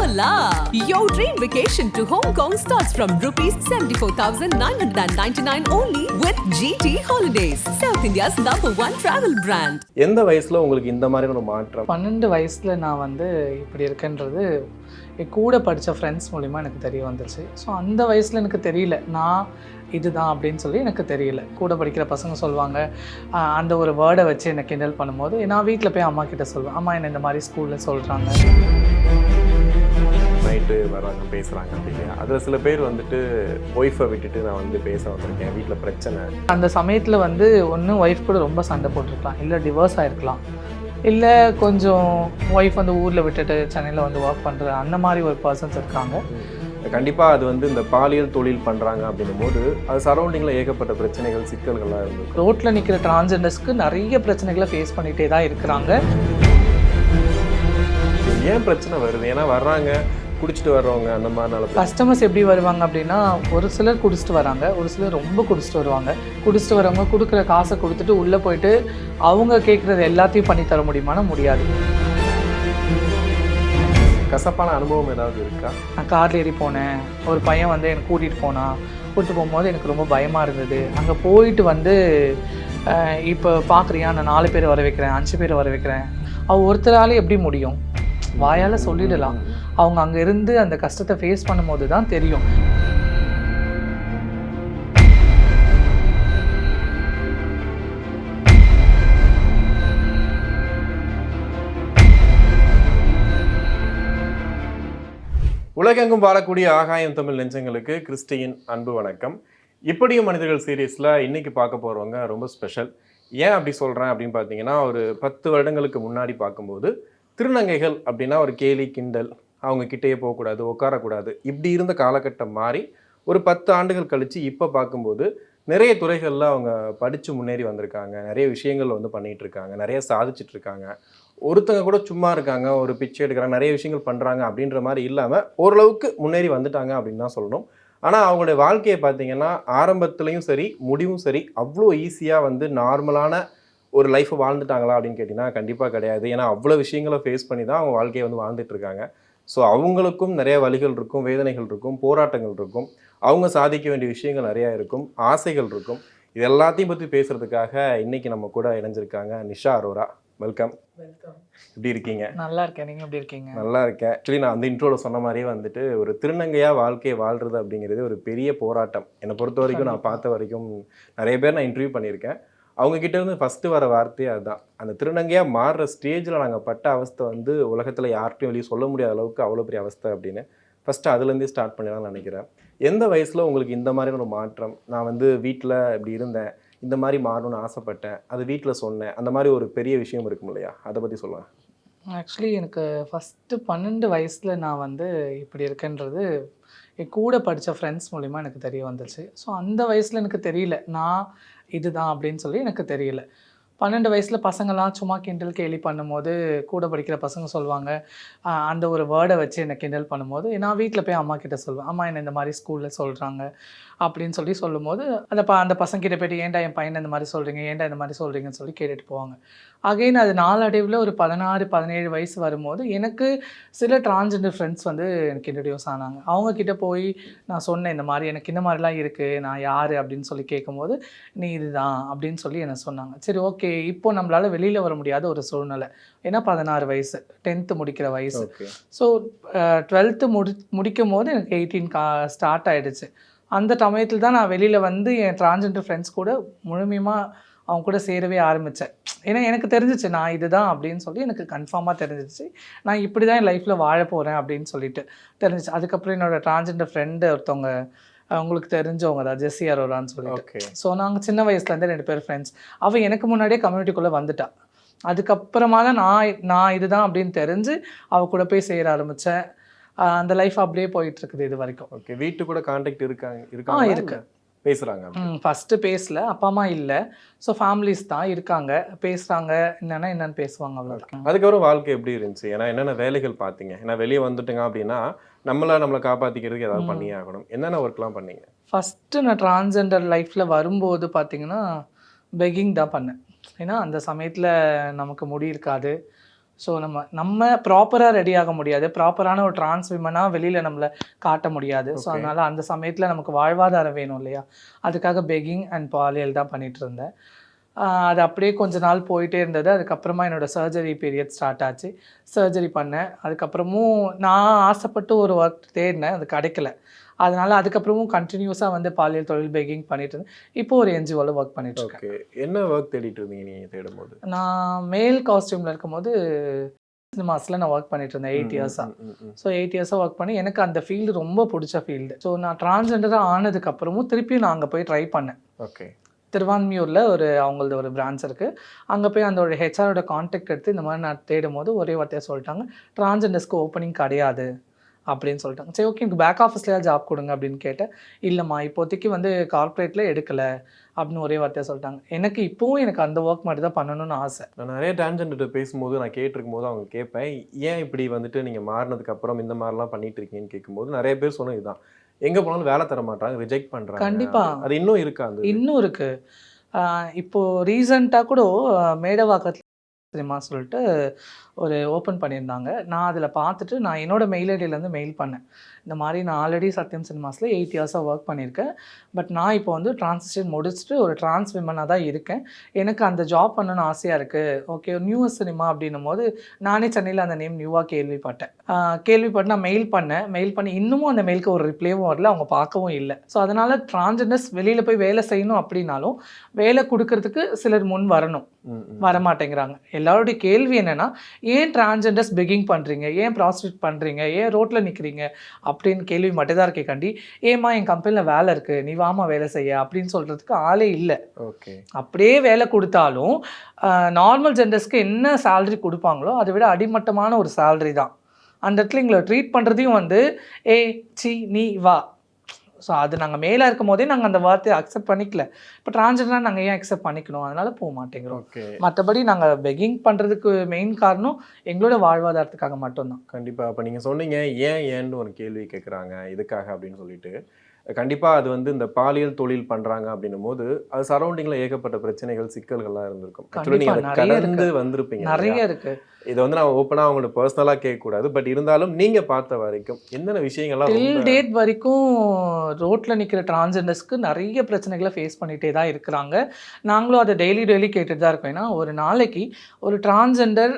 Hola! Your dream vacation to Hong Kong starts from rupees 74,999 only with GT Holidays, South India's #1 travel brand. எந்த வயசுல உங்களுக்கு இந்த மாதிரி ஒரு மாற்றம்? 12 வயசில் நான் வந்து இப்படி இருக்கேன்றது என் கூட படித்த ஃப்ரெண்ட்ஸ் மூலிமா எனக்கு தெரிய வந்துச்சு. ஸோ அந்த வயசில் எனக்கு தெரியல நான் இதுதான் அப்படின்னு சொல்லி எனக்கு தெரியல. கூட படிக்கிற பசங்க சொல்லுவாங்க, அந்த ஒரு வேர்டை வச்சு என்னை கிண்டல் பண்ணும்போது நான் வீட்டில் போய் அம்மா கிட்ட சொல்லுவேன், அம்மா என்னை இந்த மாதிரி ஸ்கூலில் சொல்கிறாங்க. நைட்டு வராங்க பேசுகிறாங்க அப்படின்னு. அதில் சில பேர் வந்துட்டு ஒய்ஃபை விட்டுட்டு நான் வந்து பேச வந்திருக்கேன், வீட்டில் பிரச்சனை. அந்த சமயத்தில் வந்து ஒன்று ஒய்ஃப் கூட ரொம்ப சண்டை போட்டிருக்கலாம், இல்லை டிவோர்ஸ் ஆகிருக்கலாம், இல்லை கொஞ்சம் ஒய்ஃப் வந்து ஊரில் விட்டுட்டு சென்னையில் வந்து ஒர்க் பண்ணுற அந்த மாதிரி ஒரு பர்சன்ஸ் இருக்காங்க. கண்டிப்பாக அது வந்து இந்த பாலியல் தொழில் பண்ணுறாங்க அப்படின்னும் போது அது சரௌண்டிங்கில் ஏகப்பட்ட பிரச்சனைகள் சிக்கல்கள்லாம் இருந்தது. ரோட்டில் நிற்கிற டிரான்ஸ்ஜெண்டர்ஸ்க்கு நிறைய பிரச்சனைகளை ஃபேஸ் பண்ணிகிட்டே தான் இருக்கிறாங்க. ஏன் பிரச்சனை வருது? ஏன்னா வர்றாங்க குடிச்சிட்டு வர்றவங்க அந்த மாதிரினால கஸ்டமர்ஸ் எப்படி வருவாங்க அப்படின்னா, ஒரு சிலர் குடிச்சிட்டு வராங்க, ஒரு சிலர் ரொம்ப குடிச்சிட்டு வருவாங்க. குடிச்சிட்டு வரவங்க கொடுக்குற காசை கொடுத்துட்டு உள்ளே போயிட்டு அவங்க கேட்குறது எல்லாத்தையும் பண்ணி தர முடியுமானா முடியாது. கசப்பான அனுபவம் ஏதாவது இருக்கா? நான் காரில் ஏறி போனேன், ஒரு பையன் வந்து எனக்கு கூட்டிகிட்டு போகும்போது எனக்கு ரொம்ப பயமாக இருந்தது. அங்கே போயிட்டு வந்து இப்போ பார்க்குறியா, நான் 4 பேர் வர வைக்கிறேன், 5 பேர் வர வைக்கிறேன். ஒருத்தரால் எப்படி முடியும்? வாயால் சொல்லிடலாம். அவங்க அங்கே இருந்து அந்த கஷ்டத்தை ஃபேஸ் பண்ணும்போது தான் தெரியும். உலகெங்கும் வாழக்கூடிய ஆகாயம் தமிழ் நெஞ்சங்களுக்கு கிறிஸ்டியின் அன்பு வணக்கம். இப்படியும் மனிதர்கள் சீரீஸில் இன்றைக்கி பார்க்க போகிறவங்க ரொம்ப ஸ்பெஷல். ஏன் அப்படி சொல்கிறேன் அப்படின்னு பார்த்தீங்கன்னா, ஒரு 10 வருடங்களுக்கு முன்னாடி பார்க்கும்போது திருநங்கைகள் அப்படின்னா ஒரு கேலி கிண்டல், அவங்க கிட்டேயே போகக்கூடாது, உட்காரக்கூடாது, இப்படி இருந்த காலகட்டம் மாறி ஒரு 10 ஆண்டுகள் கழித்து இப்போ பார்க்கும்போது நிறைய துறைகளில் அவங்க படித்து முன்னேறி வந்திருக்காங்க, நிறைய விஷயங்கள் வந்து பண்ணிகிட்டு இருக்காங்க, நிறைய சாதிச்சுட்டு இருக்காங்க. ஒருத்தங்க கூட சும்மா இருக்காங்க, ஒரு பிச்சை எடுக்கிறாங்க, நிறைய விஷயங்கள் பண்ணுறாங்க அப்படின்ற மாதிரி இல்லாமல் ஓரளவுக்கு முன்னேறி வந்துட்டாங்க அப்படின்னு தான் சொல்லணும். ஆனால் அவங்களுடைய வாழ்க்கையை பார்த்தீங்கன்னா ஆரம்பத்துலேயும் சரி முடிவும் சரி அவ்வளோ ஈஸியாக வந்து நார்மலான ஒரு லைஃப்பை வாழ்ந்துட்டாங்களா அப்படின்னு கேட்டிங்கன்னா கண்டிப்பாக கிடையாது. ஏன்னா அவ்வளோ விஷயங்களை ஃபேஸ் பண்ணி தான் அவங்க வாழ்க்கையை வந்து வாழ்ந்துட்டு இருக்காங்க. ஸோ அவங்களுக்கும் நிறைய வலிகள் இருக்கும், வேதனைகள் இருக்கும், போராட்டங்கள் இருக்கும், அவங்க சாதிக்க வேண்டிய விஷயங்கள் நிறையா இருக்கும், ஆசைகள் இருக்கும். இது எல்லாத்தையும் பற்றி பேசுகிறதுக்காக இன்றைக்கி நம்ம கூட இணைஞ்சிருக்காங்க நிஷா அரோரா. வெல்கம். எப்படி இருக்கீங்க? நல்லா இருக்கேன், நீங்கள் எப்படி இருக்கீங்க? நல்லா இருக்கேன். ஆக்சுவலி நான் அந்த இன்ட்ரோவில் சொன்ன மாதிரியே வந்துட்டு ஒரு திருநங்கையாக வாழ்க்கையை வாழ்கிறது அப்படிங்கிறது ஒரு பெரிய போராட்டம். என்னை பொறுத்த வரைக்கும், நான் பார்த்த வரைக்கும் நிறைய பேர் நான் இன்டர்வியூ பண்ணியிருக்கேன். அவங்கக்கிட்ட இருந்து ஃபஸ்ட்டு வர வார்த்தையே அதுதான். அந்த திருநங்கையாக மாறுற ஸ்டேஜில் நாங்கள் பட்ட அவஸ்தை வந்து உலகத்தில் யார்கிட்டையும் வெளியே சொல்ல முடியாத அளவுக்கு அவ்வளோ பெரிய அவஸ்தை அப்படின்னு ஃபஸ்ட்டு அதுலேருந்தே ஸ்டார்ட் பண்ணி தான் நினைக்கிறேன். எந்த வயசில் உங்களுக்கு இந்த மாதிரி ஒரு மாற்றம்? நான் வந்து வீட்டில் இப்படி இருந்தேன், இந்த மாதிரி மாறணும்னு ஆசைப்பட்டேன், அது வீட்டில் சொன்னேன், அந்த மாதிரி ஒரு பெரிய விஷயம் இருக்கும் இல்லையா, அதை பற்றி சொல்லுவேன். ஆக்சுவலி எனக்கு ஃபஸ்ட்டு 12 வயசில் நான் வந்து இப்படி இருக்கேன்றது என் கூட படித்த ஃப்ரெண்ட்ஸ் மூலிமா எனக்கு தெரிய வந்துச்சு. ஸோ அந்த வயசில் எனக்கு தெரியல நான் இதுதான் அப்படின்னு சொல்லி எனக்கு தெரியல. 12 வயசில் பசங்கள்லாம் சும்மா கிண்டல் கேலி பண்ணும்போது கூட படிக்கிற பசங்க சொல்லுவாங்க, அந்த ஒரு வேர்டை வச்சு என்னை கிண்டல் பண்ணும்போது நான் வீட்டில் போய் அம்மா கிட்ட சொல்லுவேன், அம்மா என்னை இந்த மாதிரி ஸ்கூலில் சொல்கிறாங்க அப்படின்னு சொல்லி சொல்லும்போது அந்த பசங்கிட்ட போய்ட்டு ஏன்டா என் பையனை இந்த மாதிரி சொல்கிறீங்க, ஏன்டா இந்த மாதிரி சொல்கிறீங்கன்னு சொல்லி கேட்டுட்டு போவாங்க. அகைன் அது நாளடைவில் ஒரு 16-17 வயசு வரும்போது எனக்கு சில டிரான்ஸ்ஜெண்டர் ஃப்ரெண்ட்ஸ் வந்து எனக்கு இன்ட்ரடியூஸ் ஆனாங்க. அவங்கக்கிட்ட போய் நான் சொன்னேன், இந்த மாதிரி எனக்கு இந்த மாதிரிலாம் இருக்குது, நான் யார் அப்படின்னு சொல்லி கேட்கும்போது நீ இதுதான் அப்படின்னு சொல்லி என்ன சொன்னாங்க. சரி ஓகே, இப்போ நம்மளால் வெளியில் வர முடியாத ஒரு சூழ்நிலை. ஏன்னா 16 வயசு, 10th முடிக்கிற வயசு. ஸோ 12th முடிக்கும் போது எனக்கு 18 ஸ்டார்ட் ஆகிடுச்சு. அந்த சமயத்தில் தான் நான் வெளியில் வந்து என் டிரான்ஸ்ஜெண்டர் ஃப்ரெண்ட்ஸ் கூட முழுமையாக அவங்க கூட சேரவே ஆரம்பித்தேன். ஏன்னா எனக்கு தெரிஞ்சிச்சு நான் இதுதான் அப்படின்னு சொல்லி எனக்கு கன்ஃபார்மாக தெரிஞ்சிச்சு. நான் இப்படி தான் என் லைஃப்பில் வாழ போகிறேன் அப்படின்னு சொல்லிட்டு தெரிஞ்சிச்சு. அதுக்கப்புறம் என்னோடய டிரான்ஸ்ஜெண்டர் ஃப்ரெண்டு ஒருத்தவங்க, அவங்களுக்கு தெரிஞ்சவங்க தான், ஜெஸ்ஸி அரோரான்னு சொல்லிட்டு. ஸோ நாங்கள் சின்ன வயசுலேருந்து 2 பேர் ஃப்ரெண்ட்ஸ். அவள் எனக்கு முன்னாடியே கம்யூனிட்டிக்குள்ளே வந்துட்டா. அதுக்கப்புறமா தான் நான் இதுதான் அப்படின்னு தெரிஞ்சு அவள் கூட போய் சேர ஆரம்பித்தேன். அந்த லைஃப் அப்படியே போயிட்டுருக்குது இது வரைக்கும். ஓகே. வீட்டு கூட கான்டாக்ட் இருக்காங்க? இருக்கு. பேசுகிறாங்க? ஃபஸ்ட்டு பேசல, அப்பா அம்மா இல்லை. ஸோ ஃபேமிலிஸ் தான் இருக்காங்க, பேசுகிறாங்க, என்னென்னு பேசுவாங்க, அவ்வளோ இருக்கு. அதுக்கப்புறம் வாழ்க்கை எப்படி இருந்துச்சு? ஏன்னா என்னென்ன வேலைகள் பார்த்தீங்க? ஏன்னா வெளியே வந்துட்டுங்க அப்படின்னா நம்மளை காப்பாற்றிக்கிறதுக்கு ஏதாவது பண்ணியே ஆகணும். என்னென்ன ஒர்க்லாம் பண்ணீங்க? ஃபஸ்ட்டு நான் டிரான்ஸ்ஜெண்டர் லைஃப்பில் வரும்போது பார்த்தீங்கன்னா பெக்கிங் தான் பண்ணேன். ஏன்னா அந்த சமயத்தில் நமக்கு முடி இருக்காது, ஸோ நம்ம ப்ராப்பராக ரெடி ஆக முடியாது, ப்ராப்பரான ஒரு ட்ரான்ஸ் விமனாக வெளியில் நம்மளை காட்ட முடியாது. ஸோ அதனால் அந்த சமயத்தில் நமக்கு வாழ்வாதாரம் வேணும் இல்லையா, அதுக்காக பெக்கிங் அண்ட் பாலியல் தான் பண்ணிகிட்டு இருந்தேன். அது அப்படியே கொஞ்ச நாள் போயிட்டே இருந்தது. அதுக்கப்புறமா என்னோடய சர்ஜரி பீரியட் ஸ்டார்ட் ஆச்சு. சர்ஜரி பண்ணேன். அதுக்கப்புறமும் நான் ஆசைப்பட்டு ஒரு ஒர்க் தேடினேன், அது கிடைக்கல. அதனால் அதுக்கப்புறமும் கண்டினியூஸாக வந்து பாலியல் தொழில் பெக்கிங் பண்ணிட்டு இருந்தேன். இப்போ ஒரு என்ஜிஓவில் ஒர்க் பண்ணிட்டுருக்கேன். ஓகே, என்ன ஒர்க் தேடிட்டு இருந்தீங்க நீங்கள் தேடும்போது? நான் மேல் காஸ்டியூமில் இருக்கும்போது சினிமாஸில் நான் ஒர்க் பண்ணிட்டு இருந்தேன் 8 இயர்ஸாக. ஸோ 8 இயர்ஸாக ஒர்க் பண்ணி எனக்கு அந்த ஃபீல்டு ரொம்ப பிடிச்ச ஃபீல்டு. ஸோ நான் டிரான்ஸ்ஜெண்டராக ஆனதுக்கப்புறமும் திருப்பியும் நான் அங்கே போய் ட்ரை பண்ணேன். ஓகே, திருவான்மியூரில் அவங்களது ஒரு பிரான்ச் இருக்குது. அங்கே போய் அந்த ஒரு ஹெச்ஆரோட கான்டாக்ட் எடுத்து இந்த மாதிரி நான் தேடும் போது ஒரே வார்த்தையாக சொல்லிட்டாங்க, டிரான்ஸ்ஜெண்டர்ஸ்க்கு ஓப்பனிங் கிடையாது அப்படின்னு சொல்லிட்டாங்க. சரி ஓகே, எனக்கு பேக் ஆஃபீஸ்லேயே ஜாப் கொடுங்க அப்படின்னு கேட்டேன். இல்லைம்மா இப்போதைக்கு வந்து கார்ப்பரேட்டில் எடுக்கலை அப்படின்னு ஒரே வார்த்தையாக சொல்லிட்டாங்க. எனக்கு அந்த ஒர்க் மட்டும் தான் பண்ணணும்னு ஆசை. நான் நிறைய டிரான்ஸ்ஜெண்டர்கிட்ட பேசும்போது நான் கேட்டிருக்கும் போது அவங்க கேட்பேன், ஏன் இப்படி வந்துட்டு நீங்கள் மாறினதுக்கு அப்புறம் இந்த மாதிரிலாம் பண்ணிட்டு இருக்கீங்கன்னு கேட்கும்போது நிறைய பேர் சொன்னது இதுதான், எங்கே போனாலும் வேலை தர மாட்டாங்க, ரிஜெக்ட் பண்ணுறாங்க. கண்டிப்பாக அது இன்னும் இருக்கா? அந்த இன்னும் இருக்குது. இப்போது ரீசண்டாக கூட மேடவாக்கத்தில் சினிமா சொல்லிட்டு ஒரு ஓப்பன் பண்ணியிருந்தாங்க. நான் அதில் பார்த்துட்டு நான் என்னோடய மெயில் ஐடியிலேருந்து மெயில் பண்ணேன். இந்த மாதிரி நான் ஆல்ரெடி சத்யம் சினிமாஸில் 8 இயர்ஸாக ஒர்க் பண்ணியிருக்கேன். பட் நான் இப்போ வந்து ட்ரான்சிஷன் முடிச்சுட்டு ஒரு ட்ரான்ஸ் விமனாக தான் இருக்கேன். எனக்கு அந்த ஜாப் பண்ணணும்னு ஆசையாக இருக்குது. ஓகே, நியூஸ் சினிமா அப்படின்னும் போது நானே சென்னையில் அந்த நேம் நியூவாக கேள்விப்பட்டு நான் மெயில் பண்ணி இன்னமும் அந்த மெயிலுக்கு ஒரு ரிப்ளைவும் வரல, அவங்க பார்க்கவும் இல்லை. ஸோ அதனால் டிரான்ஸ்ஜெண்டர்ஸ் வெளியில் போய் வேலை செய்யணும் அப்படின்னாலும் வேலை கொடுக்கறதுக்கு சிலர் முன் வரணும், வரமாட்டேங்கிறாங்க. எல்லாருடைய கேள்வி என்னென்னா, ஏன் டிரான்ஸ்ஜெண்டர்ஸ் பெக்கிங் பண்ணுறீங்க, ஏன் ப்ராஸ்டியூட் பண்ணுறீங்க, ஏன் ரோட்டில் நிற்கிறீங்க அப்படின்னு கேள்வி மட்டும்தான் இருக்கே கண்டி, ஏமா என் கம்பெனியில் வேலை இருக்குது, நீ வாமா வேலை செய்ய அப்படின்னு சொல்கிறதுக்கு ஆளே இல்லை. ஓகே, அப்படியே வேலை கொடுத்தாலும் நார்மல் ஜெண்டர்ஸ்க்கு என்ன சேலரி கொடுப்பாங்களோ அதை விட அடிமட்டமான ஒரு சேலரி தான். அந்த இடத்துல எங்களை ட்ரீட் பண்ணுறதையும் வந்து நீ வா. ஸோ அது நாங்கள் மேலே இருக்கும் போதே நாங்கள் அந்த வார்த்தையை அக்செப்ட் பண்ணிக்கல. இப்போ டிரான்ஸ்ஜெண்டராக நாங்கள் ஏன் அக்செப்ட் பண்ணிக்கணும், அதனால் போக மாட்டேங்கிறோம். மற்றபடி நாங்கள் பெக்கிங் பண்ணுறதுக்கு மெயின் காரணம் எங்களோட வாழ்வாதாரத்துக்காக மட்டும்தான். கண்டிப்பாக. அப்போ நீங்கள் சொன்னீங்க ஏன்னு ஒரு கேள்வி கேட்குறாங்க இதுக்காக அப்படின்னு சொல்லிட்டு. கண்டிப்பாக அது வந்து இந்த பாலியல் தொழில் பண்ணுறாங்க அப்படின்னும் போது அது சரௌண்டிங்கில் ஏகப்பட்ட பிரச்சனைகள் சிக்கல்கள்லாம் இருந்திருக்கும். கடந்து வந்திருப்பீங்க, நிறைய இருக்குது. இதை வந்து நான் ஓப்பனாக அவங்களோட பர்சனலாக கேட்கக்கூடாது, பட் இருந்தாலும் நீங்கள் பார்த்த வரைக்கும் என்னென்ன விஷயங்கள்லாம் டில் டேட் வரைக்கும் ரோட்டில் நிற்கிற டிரான்ஸ்ஜெண்டர்ஸ்க்கு நிறைய பிரச்சனைகளை ஃபேஸ் பண்ணிகிட்டே தான் இருக்கிறாங்க. நாங்களும் அதை டெய்லி கேட்டுட்டு தான் இருக்கோம். ஏன்னா ஒரு நாளைக்கு ஒரு டிரான்ஸ்ஜெண்டர்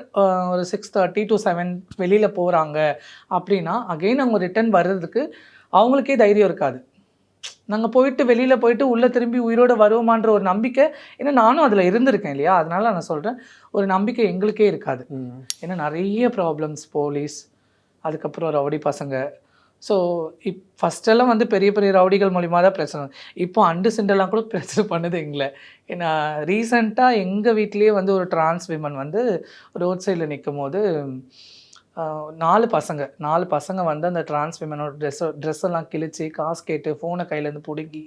ஒரு 6:30 to 7 வெளியில் போகிறாங்க அப்படின்னா அகெயின் அவங்க ரிட்டர்ன் வர்றதுக்கு அவங்களுக்கே தைரியம் இருக்காது. நாங்கள் வெளியில் போயிட்டு உள்ளே திரும்பி உயிரோடு வருவோமான்ற ஒரு நம்பிக்கை, ஏன்னா நானும் அதில் இருந்திருக்கேன் இல்லையா, அதனால நான் சொல்கிறேன், ஒரு நம்பிக்கை எங்களுக்கே இருக்காது. ஏன்னா நிறைய ப்ராப்ளம்ஸ், போலீஸ், அதுக்கப்புறம் ரவுடி பசங்க. ஸோ ஃபஸ்ட்டெல்லாம் வந்து பெரிய பெரிய ரவுடிகள் மூலிமா தான் பிரச்சனை. இப்போ அண்டு சிண்டெல்லாம் கூட பிரச்சனை பண்ணுது எங்களை. ஏன்னா ரீசெண்டாக எங்கள் வீட்லேயே வந்து ஒரு டிரான்ஸ் விமன் வந்து ரோட் சைடில் நிற்கும் போது 4 பசங்க வந்து அந்த டிரான்ஸ் விமனோட ட்ரெஸ்ஸெல்லாம் கிழிச்சு காசு கேட்டு ஃபோனை கையிலேருந்து பிடுங்கி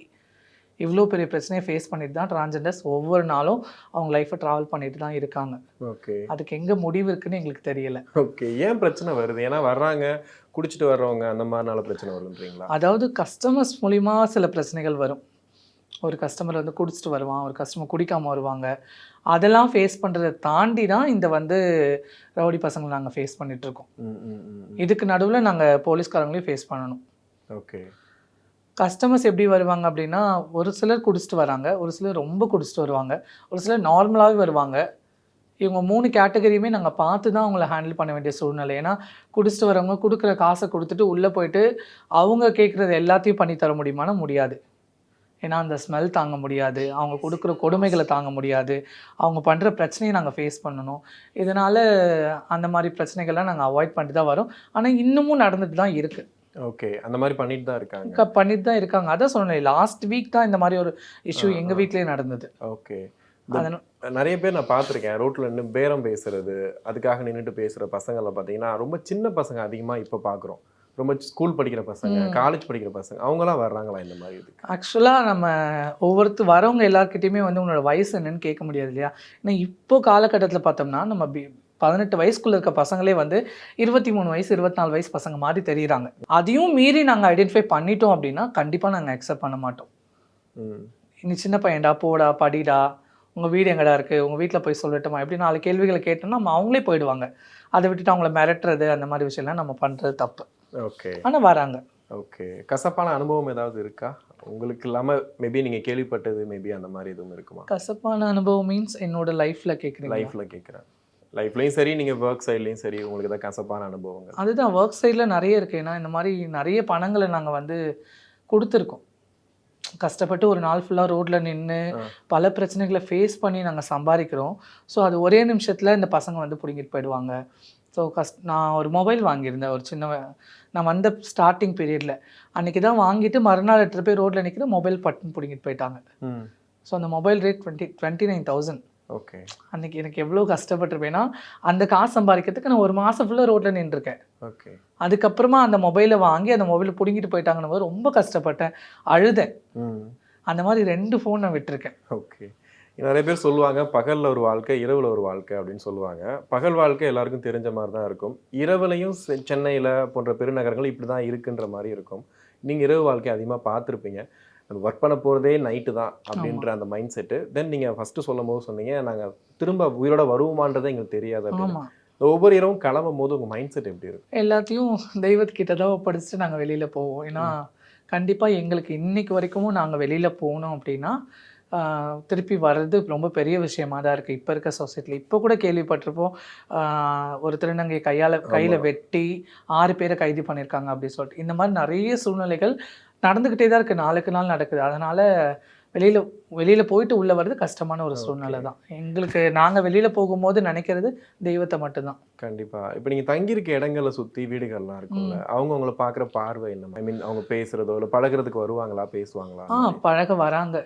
இவ்வளோ பெரிய பிரச்சனையை ஃபேஸ் பண்ணிட்டு தான் டிரான்ஸ்ஜெண்டர்ஸ் ஒவ்வொரு நாளும் அவங்க லைஃப்பை ட்ராவல் பண்ணிட்டு தான் இருக்காங்க. ஓகே, அதுக்கு எங்கே முடிவு இருக்குன்னு எங்களுக்கு தெரியல. ஓகே, ஏன் பிரச்சனை வருது? ஏன்னா வர்றாங்க, குடிச்சிட்டு வர்றவங்க, அந்த மாதிரினால பிரச்சனை வருதுன்றீங்களா? அதாவது கஸ்டமர்ஸ் மூலிமா சில பிரச்சனைகள் வரும். ஒரு கஸ்டமர் வந்து குடிச்சிட்டு வருவான், ஒரு கஸ்டமர் குடிக்காமல் வருவாங்க. அதெல்லாம் ஃபேஸ் பண்ணுறதை தாண்டி தான் இந்த வந்து ரவுடி பசங்களை நாங்கள் ஃபேஸ் பண்ணிகிட்ருக்கோம். இதுக்கு நடுவில் நாங்கள் போலீஸ்காரங்களையும் ஃபேஸ் பண்ணணும். ஓகே, கஸ்டமர்ஸ் எப்படி வருவாங்க அப்படின்னா, ஒரு சிலர் குடிச்சிட்டு வராங்க, ஒரு சிலர் ரொம்ப குடிச்சிட்டு வருவாங்க, ஒரு சிலர் நார்மலாகவே வருவாங்க. இவங்க 3 கேட்டகரியுமே நாங்கள் பார்த்து தான் அவங்கள ஹேண்டில் பண்ண வேண்டிய சூழ்நிலை. ஏன்னா குடிச்சிட்டு வரவங்க கொடுக்குற காசை கொடுத்துட்டு உள்ளே போயிட்டு அவங்க கேட்குறது எல்லாத்தையும் பண்ணி தர முடியுமானா முடியாது. ஏன்னா அந்த ஸ்மெல் தாங்க முடியாது, அவங்க கொடுக்குற கொடுமைகளை தாங்க முடியாது, அவங்க பண்ணுற பிரச்சனையை நாங்கள் ஃபேஸ் பண்ணணும். இதனால் அந்த மாதிரி பிரச்சனைகள்லாம் நாங்கள் அவாய்ட் பண்ணிட்டு தான் வரோம். ஆனால் இன்னமும் நடந்துட்டு தான் இருக்குது. ஓகே, அந்த மாதிரி பண்ணிட்டு தான் இருக்காங்க. அதான் சொன்னேன், லாஸ்ட் வீக் தான் இந்த மாதிரி ஒரு இஷ்யூ எங்கள் வீட்டிலே நடந்தது. ஓகே, நிறைய பேர் நான் பார்த்துருக்கேன் ரோட்டில் நின்று பேரம் பேசுறது, அதுக்காக நின்றுட்டு பேசுகிற பசங்களை பார்த்தீங்கன்னா ரொம்ப சின்ன பசங்க அதிகமாக இப்போ பார்க்குறோம். ரொம்ப ஸ்கூல் படிக்கிற பசங்க, காலேஜ் படிக்கிற பசங்க, அவங்களாம் வர்றாங்களா இந்த மாதிரி? ஆக்சுவலாக நம்ம வரவங்க எல்லாருக்கிட்டையுமே வந்து உன்னோட வயசு என்னன்னு கேட்க முடியாது இல்லையா. ஏன்னா இப்போ காலகட்டத்தில் பார்த்தோம்னா நம்ம 18 வயசுக்குள்ளே இருக்க பசங்களே வந்து 23 வயசு 24 வயசு பசங்க மாதிரி தெரியுறாங்க. அதையும் மீறி நாங்கள் ஐடென்டிஃபை பண்ணிட்டோம் அப்படின்னா கண்டிப்பாக நாங்கள் அக்செப்ட் பண்ண மாட்டோம். நீ சின்ன பையன்டா, போடா, படிடா, உங்கள் வீடு எங்கடா இருக்குது, உங்கள் வீட்டில் போய் சொல்லட்டுமா, எப்படி 4 கேள்விகளை கேட்டோம்னா நம்ம அவங்களே போயிடுவாங்க. அதை விட்டுட்டு அவங்கள மிரட்டுறது அந்த மாதிரி விஷயம்லாம் நம்ம பண்ணுறது தப்பு. ஓகே. ஆனால் வராங்க. ஓகே. கசப்பான அனுபவம் ஏதாவது இருக்கா உங்களுக்கு? இல்லாமல் மேபி நீங்கள் கேள்விப்பட்டது மேபி அந்த மாதிரி எதுவும் இருக்குமா? கசப்பான அனுபவம் மீன்ஸ் என்னோட லைஃப்பில் கேட்குறீங்க? லைஃப்பில் கேட்குறேன். லைஃப்லேயும் சரி, நீங்கள் ஒர்க் சைட்லேயும் சரி, உங்களுக்கு ஏதாவது கசப்பான அனுபவங்கள்? அதுதான் ஒர்க் சைடில் நிறைய இருக்குது. ஏன்னா இந்த மாதிரி நிறைய பணங்களை நாங்கள் வந்து கொடுத்துருக்கோம். கஷ்டப்பட்டு ஒரு நாள் ஃபுல்லாக ரோட்டில் நின்று பல பிரச்சனைகளை ஃபேஸ் பண்ணி நாங்கள் சம்பாதிக்கிறோம். ஸோ அது ஒரே நிமிஷத்தில் இந்த பசங்க வந்து பிடிங்கிட்டு போயிடுவாங்க. ஸோ நான் ஒரு மொபைல் வாங்கியிருந்தேன் ஒரு நான் வந்த ஸ்டார்டிங் பீரியடில். அன்றைக்கி தான் வாங்கிட்டு மறுநாள் எடுத்துகிட்டு போய் ரோட்டில் நிற்கிற மொபைல் பட்டுன்னு பிடிங்கிட்டு போயிட்டாங்க. ஸோ அந்த மொபைல் ரேட் 29,000. ஓகே. அன்றைக்கி எனக்கு எவ்வளோ கஷ்டப்பட்டிருப்பேன்னா, அந்த காசு சம்பாதிக்கிறதுக்கு நான் ஒரு மாதம் ஃபுல்லாக ரோட்டில் நின்றுருக்கேன். ஓகே. அதுக்கப்புறமா அந்த மொபைலை வாங்கி அந்த மொபைலை பிடுங்கிட்டு போயிட்டாங்கன்னு போது ரொம்ப கஷ்டப்பட்டேன், அழுதேன். அந்த மாதிரி 2 ஃபோன் நான் விட்டுருக்கேன். ஓகே. நிறைய பேர் சொல்லுவாங்க பகலில் ஒரு வாழ்க்கை, இரவில் ஒரு வாழ்க்கை அப்படின்னு சொல்லுவாங்க. பகல் வாழ்க்கை எல்லாருக்கும் தெரிஞ்ச மாதிரி தான் இருக்கும். இரவுலையும் சென்னையில் போன்ற பெருநகரங்கள் இப்படி தான் இருக்குன்ற மாதிரி இருக்கும். நீங்கள் இரவு வாழ்க்கை அதிகமாக பார்த்துருப்பீங்க. அது ஒர்க் பண்ண போகிறதே நைட்டு தான் அப்படின்ற அந்த மைண்ட் செட்டு. தென் நீங்கள் ஃபஸ்ட்டு சொல்லும் போது சொன்னீங்க, நாங்கள் திரும்ப உயிரோட வருவோமான்றதை எங்களுக்கு தெரியாது அப்படின்னு. ஒவ்வொரு இரவும் கிளம்பும் போது உங்கள் மைண்ட் செட் எப்படி இருக்கும்? எல்லாத்தையும் தெய்வத்துக்கிட்ட தான் ஒப்படைச்சிட்டு நாங்கள் வெளியில் போவோம். ஏன்னா கண்டிப்பாக எங்களுக்கு இன்னைக்கு வரைக்கும் நாங்கள் வெளியில் போகணும் அப்படின்னா திருப்பி வர்றது ரொம்ப பெரிய விஷயமா தான் இருக்குது இப்போ இருக்க சொசைட்டியில். இப்போ கூட கேள்விப்பட்டிருப்போம், ஒரு திருநங்கை கையில் வெட்டி 6 பேரை கைது பண்ணியிருக்காங்க அப்படின்னு சொல்லிட்டு. இந்த மாதிரி நிறைய சூழ்நிலைகள் நடந்துக்கிட்டே தான் இருக்குது, நாளுக்கு நாள் நடக்குது. அதனால் வெளியில் போயிட்டு உள்ளே வர்றது கஷ்டமான ஒரு சூழ்நிலை தான் எங்களுக்கு. நாங்கள் வெளியில் போகும்போது நினைக்கிறது தெய்வத்தை மட்டும்தான். கண்டிப்பாக. இப்போ நீங்கள் தங்கியிருக்க இடங்களை சுற்றி வீடுகள்லாம் இருக்கும்ல, அவங்க உங்களை பார்க்குற பார்வை என்ன? ஐ மீன் அவங்க பேசுகிறதோ இல்லை பழகிறதுக்கு வருவாங்களா, பேசுவாங்களா? பழக வராங்க.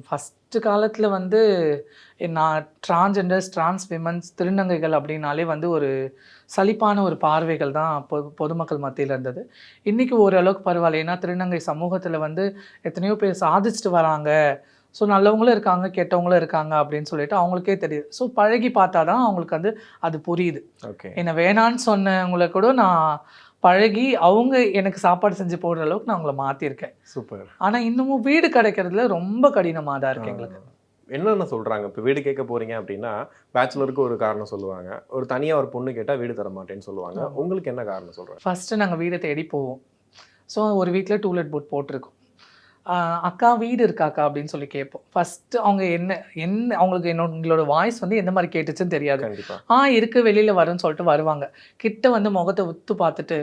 ஃபஸ்ட்டு காலத்தில் வந்து நான் டிரான்ஸ் விமன்ஸ் திருநங்கைகள் அப்படின்னாலே வந்து ஒரு சலிப்பான ஒரு பார்வைகள் தான் பொதுமக்கள் மத்தியில் இருந்தது. இன்றைக்கி ஓரளவுக்கு பரவாயில்ல. ஏன்னா திருநங்கை சமூகத்தில் வந்து எத்தனையோ பேர் சாதிச்சுட்டு வராங்க. ஸோ நல்லவங்களும் இருக்காங்க, கெட்டவங்களும் இருக்காங்க அப்படின்னு சொல்லிட்டு அவங்களுக்கே தெரியுது. ஸோ பழகி பார்த்தா தான் அவங்களுக்கு வந்து அது புரியுது. ஓகே. என்னை வேணான்னு சொன்னவங்களை கூட நான் பழகி அவங்க எனக்கு சாப்பாடு செஞ்சு போடுற அளவுக்கு நான் அவங்கள மாற்றிருக்கேன். சூப்பர். ஆனால் இன்னமும் வீடு கிடைக்கிறதுல ரொம்ப கடினமாக தான் இருக்குது எங்களுக்கு. என்னென்ன சொல்கிறாங்க? இப்போ வீடு கேட்க போகிறீங்க அப்படின்னா பேச்சுலருக்கு ஒரு காரணம் சொல்லுவாங்க, ஒரு தனியாக ஒரு பொண்ணு கேட்டால் வீடு தர மாட்டேன்னு சொல்லுவாங்க. உங்களுக்கு என்ன காரணம் சொல்கிறாங்க? ஃபஸ்ட்டு நாங்கள் வீடை தேடி போவோம். ஸோ ஒரு வீட்டில் டூலெட் போட் போட்டிருக்கோம். அக்கா வீடு இருக்காக்கா அப்படின்னு சொல்லி கேட்போம். ஃபஸ்ட்டு அவங்க என்ன அவங்களுக்கு எங்களோட வாய்ஸ் வந்து எந்த மாதிரி கேட்டுச்சுன்னு தெரியாது. இருக்குது வெளியில் வரும்னு சொல்லிட்டு வருவாங்க. கிட்ட வந்து முகத்தை உத்து பார்த்துட்டு,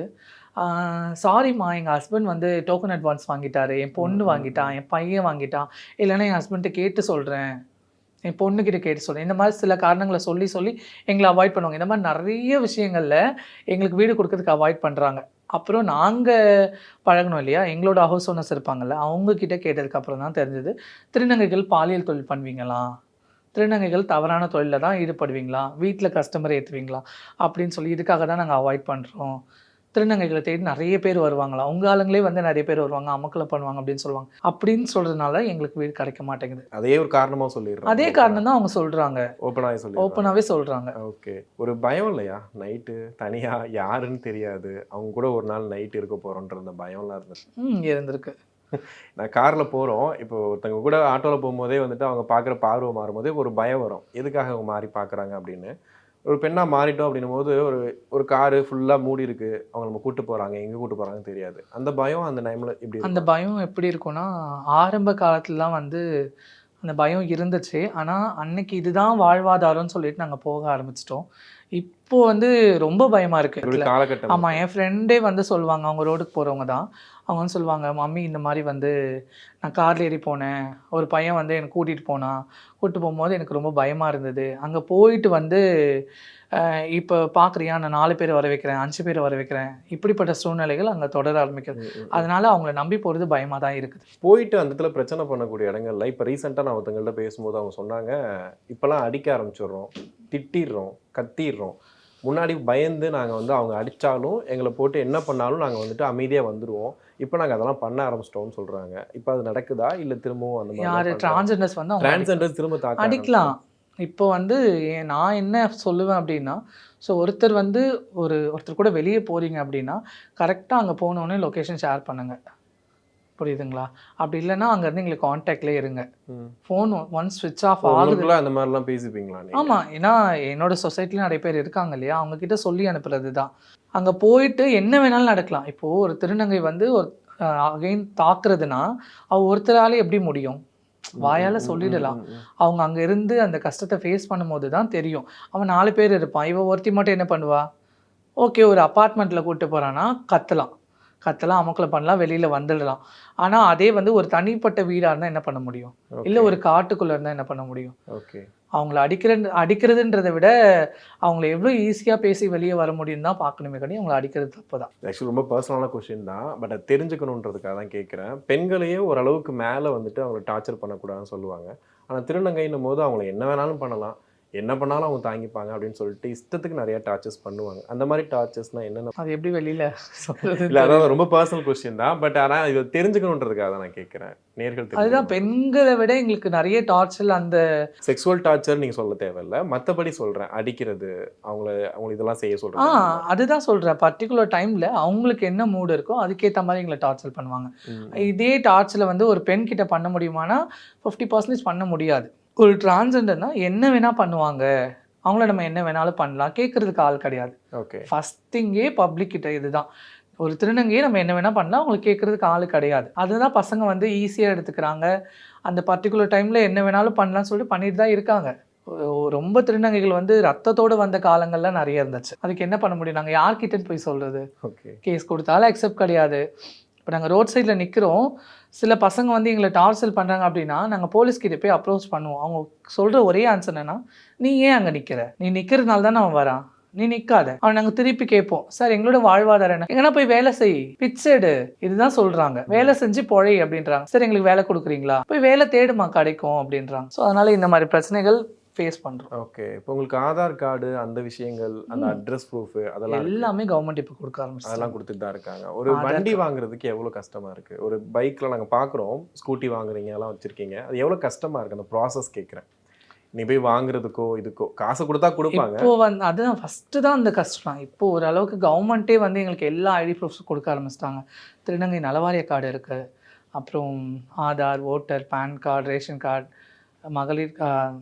சாரிம்மா எங்கள் ஹஸ்பண்ட் வந்து டோக்கன் அட்வான்ஸ் வாங்கிட்டாரு, என் பொண்ணு வாங்கிட்டான், என் பையன் வாங்கிட்டான், இல்லைன்னா என் ஹஸ்பண்ட்டை கேட்டு சொல்கிறேன், என் பொண்ணுக்கிட்ட கேட்டு சொல்கிறேன், இந்த மாதிரி சில காரணங்களை சொல்லி எங்களை அவாய்ட் பண்ணுவாங்க. இந்த மாதிரி நிறைய விஷயங்களில் எங்களுக்கு வீடு கொடுக்கறதுக்கு அவாய்ட் பண்ணுறாங்க. அப்புறம் நாங்கள் பழகணும் இல்லையா, எங்களோட ஹவுஸ் ஓனர்ஸ் இருப்பாங்கள்ல, அவங்கக்கிட்ட கேட்டதுக்கப்புறம் தான் தெரிஞ்சது திருநங்கைகள் பாலியல் தொழில் பண்ணுவீங்களா, திருநங்கைகள் தவறான தொழிலில் தான் ஈடுபடுவீங்களா, வீட்டில் கஸ்டமர் ஏற்றுவீங்களா அப்படின்னு சொல்லி. இதுக்காக தான் நாங்கள் அவாய்ட் பண்ணுறோம். திருநங்கைகளை தேடி நிறைய பேர் வருவாங்களா, உங்கள் ஆளுங்களே வந்து நிறைய பேர் வருவாங்க, அமக்களை பண்ணுவாங்க அப்படின்னு சொல்லுவாங்க. அப்படின்னு சொல்கிறதுனால எங்களுக்கு வீடு கிடைக்க மாட்டேங்குது. அதே ஒரு காரணமாக சொல்லிடுறாங்க. அதே காரணம் தான் அவங்க சொல்கிறாங்க, ஓப்பனாகவே சொல்கிறாங்க. ஓகே. ஒரு பயம் இல்லையா, நைட்டு தனியாக யாருன்னு தெரியாது, அவங்க கூட ஒரு நாள் நைட்டு இருக்க போகிறோன்ற அந்த பயம்லாம் இருந்துச்சு? இருந்திருக்கு. நான் காரில் போகிறோம், இப்போ ஒருத்தவங்க கூட ஆட்டோவில் போகும்போதே வந்துட்டு அவங்க பார்க்குற பார்வை மாறும்போதே ஒரு பயம் வரும், எதுக்காக அவங்க மாறி பார்க்குறாங்க அப்படின்னு. ஒரு பெண்ணாக மாறிட்டோம் அப்படின்னும் போது ஒரு காரு ஃபுல்லாக மூடி இருக்குது, அவங்க நம்ம கூப்பிட்டு போகிறாங்க, எங்கே கூப்பிட்டு போகிறாங்கன்னு தெரியாது. அந்த பயம் அந்த டைமில் எப்படி? அந்த பயம் எப்படி இருக்குன்னா, ஆரம்ப காலத்துலலாம் வந்து அந்த பயம் இருந்துச்சு. ஆனால் அன்னைக்கு இதுதான் வாழ்வாதாரம்னு சொல்லிட்டு நாங்கள் போக ஆரம்பிச்சிட்டோம். இப்போது வந்து ரொம்ப பயமாக இருக்குது காலகட்டம். ஆமாம், என் ஃப்ரெண்டே வந்து சொல்லுவாங்க, அவங்க ரோடுக்கு போகிறவங்க தான், அவங்க வந்து சொல்லுவாங்க, மம்மி இந்த மாதிரி வந்து நான் காரில் ஏறி போனேன், ஒரு பையன் வந்து எனக்கு கூட்டிகிட்டு போகும்போது எனக்கு ரொம்ப பயமாக இருந்தது, அங்கே போயிட்டு வந்து இப்போ பார்க்குறியா நான் 4 பேரை வர வைக்கிறேன், 5 பேரை வர வைக்கிறேன், இப்படிப்பட்ட சூழ்நிலைகள் அங்கே தொடர ஆரம்பிக்குது. அதனால அவங்கள நம்பி போகிறது பயமாக தான் இருக்குது. போயிட்டு அந்த இடத்துல பிரச்சனை பண்ணக்கூடிய இடங்கள்ல இப்போ ரீசெண்டாக நான் ஒருத்தங்கள்ட்ட பேசும்போது அவங்க சொன்னாங்க, இப்போலாம் அடிக்க ஆரம்பிச்சிடுறோம், திட்டிடுறோம், கத்திடுறோம். முன்னாடி பயந்து நாங்கள் வந்து அவங்க அடித்தாலும் எங்களை போட்டு என்ன பண்ணாலும் நாங்கள் வந்துட்டு அமைதியாக வந்துடுவோம், இப்போ நாங்கள் அதெல்லாம் பண்ண ஆரம்பிச்சிட்டோம்னு சொல்கிறாங்க. இப்போ அது நடக்குதா இல்லை திரும்பவும் அந்த மாதிரி? யார் டிரான்ஸ்ஜெண்டர்ஸ் வந்து டிரான்ஸ்ஜெண்டர்ஸ் திரும்ப அடிக்கலாம். இப்போ வந்து நான் என்ன சொல்லுவேன் அப்படின்னா, ஸோ ஒருத்தர் வந்து ஒருத்தர் கூட வெளியே போகிறீங்க அப்படின்னா கரெக்டாக அங்கே போனோடனே லொக்கேஷன் ஷேர் பண்ணுங்கள். புரியுதுங்களா? அப்படி இல்லைன்னா அங்கேருந்து எங்களுக்கு காண்டாக்ட்லேயே இருங்க. ஃபோன் ஒன்ஸ் ஸ்விட்ச் ஆஃப் ஆகுது. உங்களுக்குள்ள அந்த மாதிரிலாம் பேசிப்பீங்களா நீங்க? ஆமாம், ஏன்னா என்னோட சொசைட்டில நிறைய பேர் இருக்காங்க இல்லையா, அவங்கக்கிட்ட சொல்லி அனுப்புறது தான். அங்கே போயிட்டு என்ன வேணாலும் நடக்கலாம். இப்போது ஒரு திருநங்கை வந்து ஒரு அகைன் தாக்குறதுனா ஒருத்தரால எப்படி முடியும்? வாயால் சொல்லிடலாம். அவங்க அங்கே இருந்து அந்த கஷ்டத்தை ஃபேஸ் பண்ணும்போது தான் தெரியும். அவன் 4 பேர் இருப்பான், இவ ஒருத்தி மட்டும் என்ன பண்ணுவா? ஓகே, ஒரு அப்பார்ட்மெண்ட்டில் கூப்பிட்டு போகிறான்னா கத்தலாம், அமக்கலை பண்ணலாம், வெளியில் வந்துடலாம். ஆனால் அதே வந்து ஒரு தனிப்பட்ட வீடாக இருந்தால் என்ன பண்ண முடியும்? இல்லை ஒரு காட்டுக்குள்ளே இருந்தால் என்ன பண்ண முடியும்? ஓகே, அவங்கள அடிக்கிறதுன்றதை விட அவங்கள எவ்வளோ ஈஸியாக பேசி வெளியே வர முடியும் தான் பார்க்கணுமே கண்டி, அவங்கள அடிக்கிறது தப்பு தான். ஆக்சுவலி ரொம்ப பர்சனலான கொஸ்டின் தான், பட் அது தெரிஞ்சுக்கணுன்றதுக்காக தான் கேட்குறேன். பெண்களையே ஓரளவுக்கு மேலே வந்துட்டு அவங்களை டார்ச்சர் பண்ணக்கூடாதுன்னு சொல்லுவாங்க. ஆனால் திருநங்கைன்னும் போது அவங்கள என்ன வேணாலும் பண்ணலாம், என்ன பண்ணாலும் அவங்க தாங்கிப்பாங்க அப்படின்னு சொல்லிட்டு இஷ்டத்துக்கு நிறைய டார்ச்சர்ஸ் பண்ணுவாங்க. அந்த மாதிரி டார்ச்சர்ஸ்னால் என்னென்ன? அது எப்படி வெளியில் சொல்கிறது? இல்லை, அதாவது ரொம்ப பர்சனல் கொஸ்டின் தான், பட் ஆனால் இதை தெரிஞ்சுக்கணுன்றதுக்காக தான் நான் கேட்குறேன். நேர்கள் அதுதான், பெண்களை விட எங்களுக்கு நிறைய டார்ச்சர், அந்த செக்ஸுவல் டார்ச்சர் நீங்கள் சொல்ல தேவையில்லை, மற்றபடி சொல்கிறேன், அடிக்கிறது, அவங்களை இதெல்லாம் செய்ய சொல்கிறேன். அதுதான் சொல்கிறேன். பர்டிகுலர் டைமில் அவங்களுக்கு என்ன மூடு இருக்கோ அதுக்கேற்ற மாதிரி எங்களை டார்ச்சர் பண்ணுவாங்க. இதே டார்ச்சரில் வந்து ஒரு பெண் கிட்ட பண்ண முடியுமானா 50% பண்ண முடியாது. ஒரு டிரான்ஸ்ஜெண்டர்னா என்ன வேணால் பண்ணுவாங்க, அவங்கள நம்ம என்ன வேணாலும் பண்ணலாம், கேட்குறதுக்கு ஆள் கிடையாது. ஓகே, ஃபஸ்ட் திங்கே பப்ளிக் கிட்ட இதுதான். ஒரு திருநங்கையே நம்ம என்ன வேணால் பண்ணலாம், அவங்களுக்கு கேட்குறதுக்கு ஆள் கிடையாது. அதுதான் பசங்க வந்து ஈஸியாக எடுத்துக்கிறாங்க. அந்த பர்டிகுலர் டைமில் என்ன வேணாலும் பண்ணலாம்னு சொல்லிட்டு பண்ணிட்டு தான் இருக்காங்க. ரொம்ப திருநங்கைகள் வந்து ரத்தத்தோடு வந்த காலங்கள்லாம் நிறைய இருந்துச்சு. அதுக்கு என்ன பண்ண முடியும்? நாங்கள் யார்கிட்ட போய் சொல்கிறது? ஓகே, கேஸ் கொடுத்தாலும் அக்செப்ட் கிடையாது. இப்போ நாங்கள் ரோட் சைடில் நிற்கிறோம், சில பசங்க வந்து எங்களை டார்ச்சர் பண்ணுறாங்க அப்படின்னா நாங்கள் போலீஸ்கிட்ட போய் அப்ரோச் பண்ணுவோம். அவங்க சொல்கிற ஒரே ஆன்சர் என்னன்னா, நீ ஏன் அங்கே நிற்கிற? நீ நிற்கிறதுனால தான் அவன் வரான், நீ நிற்காத. அவன் நாங்கள் திருப்பி கேட்போம், சார் எங்களோட வாழ்வாதாரம் என்ன? எங்கன்னா போய் வேலை செய், பிச்சைடு, இதுதான் சொல்கிறாங்க. வேலை செஞ்சு பொழை அப்படின்றாங்க. சார் எங்களுக்கு வேலை கொடுக்குறீங்களா? போய் வேலை தேடுமா, கிடைக்கும் அப்படின்றாங்க. ஸோ அதனால் இந்த மாதிரி பிரச்சனைகள் ஃபேஸ் பண்ணுறோம். ஓகே, இப்போ உங்களுக்கு ஆதார் கார்டு அந்த விஷயங்கள், அந்த அட்ரஸ் ப்ரூஃப் அதெல்லாம் எல்லாமே கவர்மெண்ட் இப்போ கொடுக்க ஆரம்பிச்சு, அதெல்லாம் கொடுத்துட்டு தான் இருக்காங்க. ஒரு வண்டி வாங்குறதுக்கு எவ்வளோ கஷ்டமாக இருக்குது? ஒரு பைக்கில் நாங்கள் பார்க்குறோம், ஸ்கூட்டி வாங்குறீங்க, எல்லாம் வச்சுருக்கீங்க, அது எவ்வளோ கஷ்டமாக இருக்குது அந்த ப்ராசஸ் கேட்குறேன். நீ போய் வாங்குறதுக்கோ இதுக்கோ காசு கொடுத்தா கொடுப்பாங்க. இப்போ வந்து அதுதான் ஃபஸ்ட்டு தான் அந்த கஷ்டம். இப்போ ஓரளவுக்கு கவர்மெண்ட்டே வந்து எங்களுக்கு எல்லா ஐடி ப்ரூஃப்ஸும் கொடுக்க ஆரம்பிச்சிட்டாங்க. திருநங்கை நலவாரிய கார்டு இருக்குது, அப்புறம் Aadhaar, voter, PAN card, ration card, மகளிர்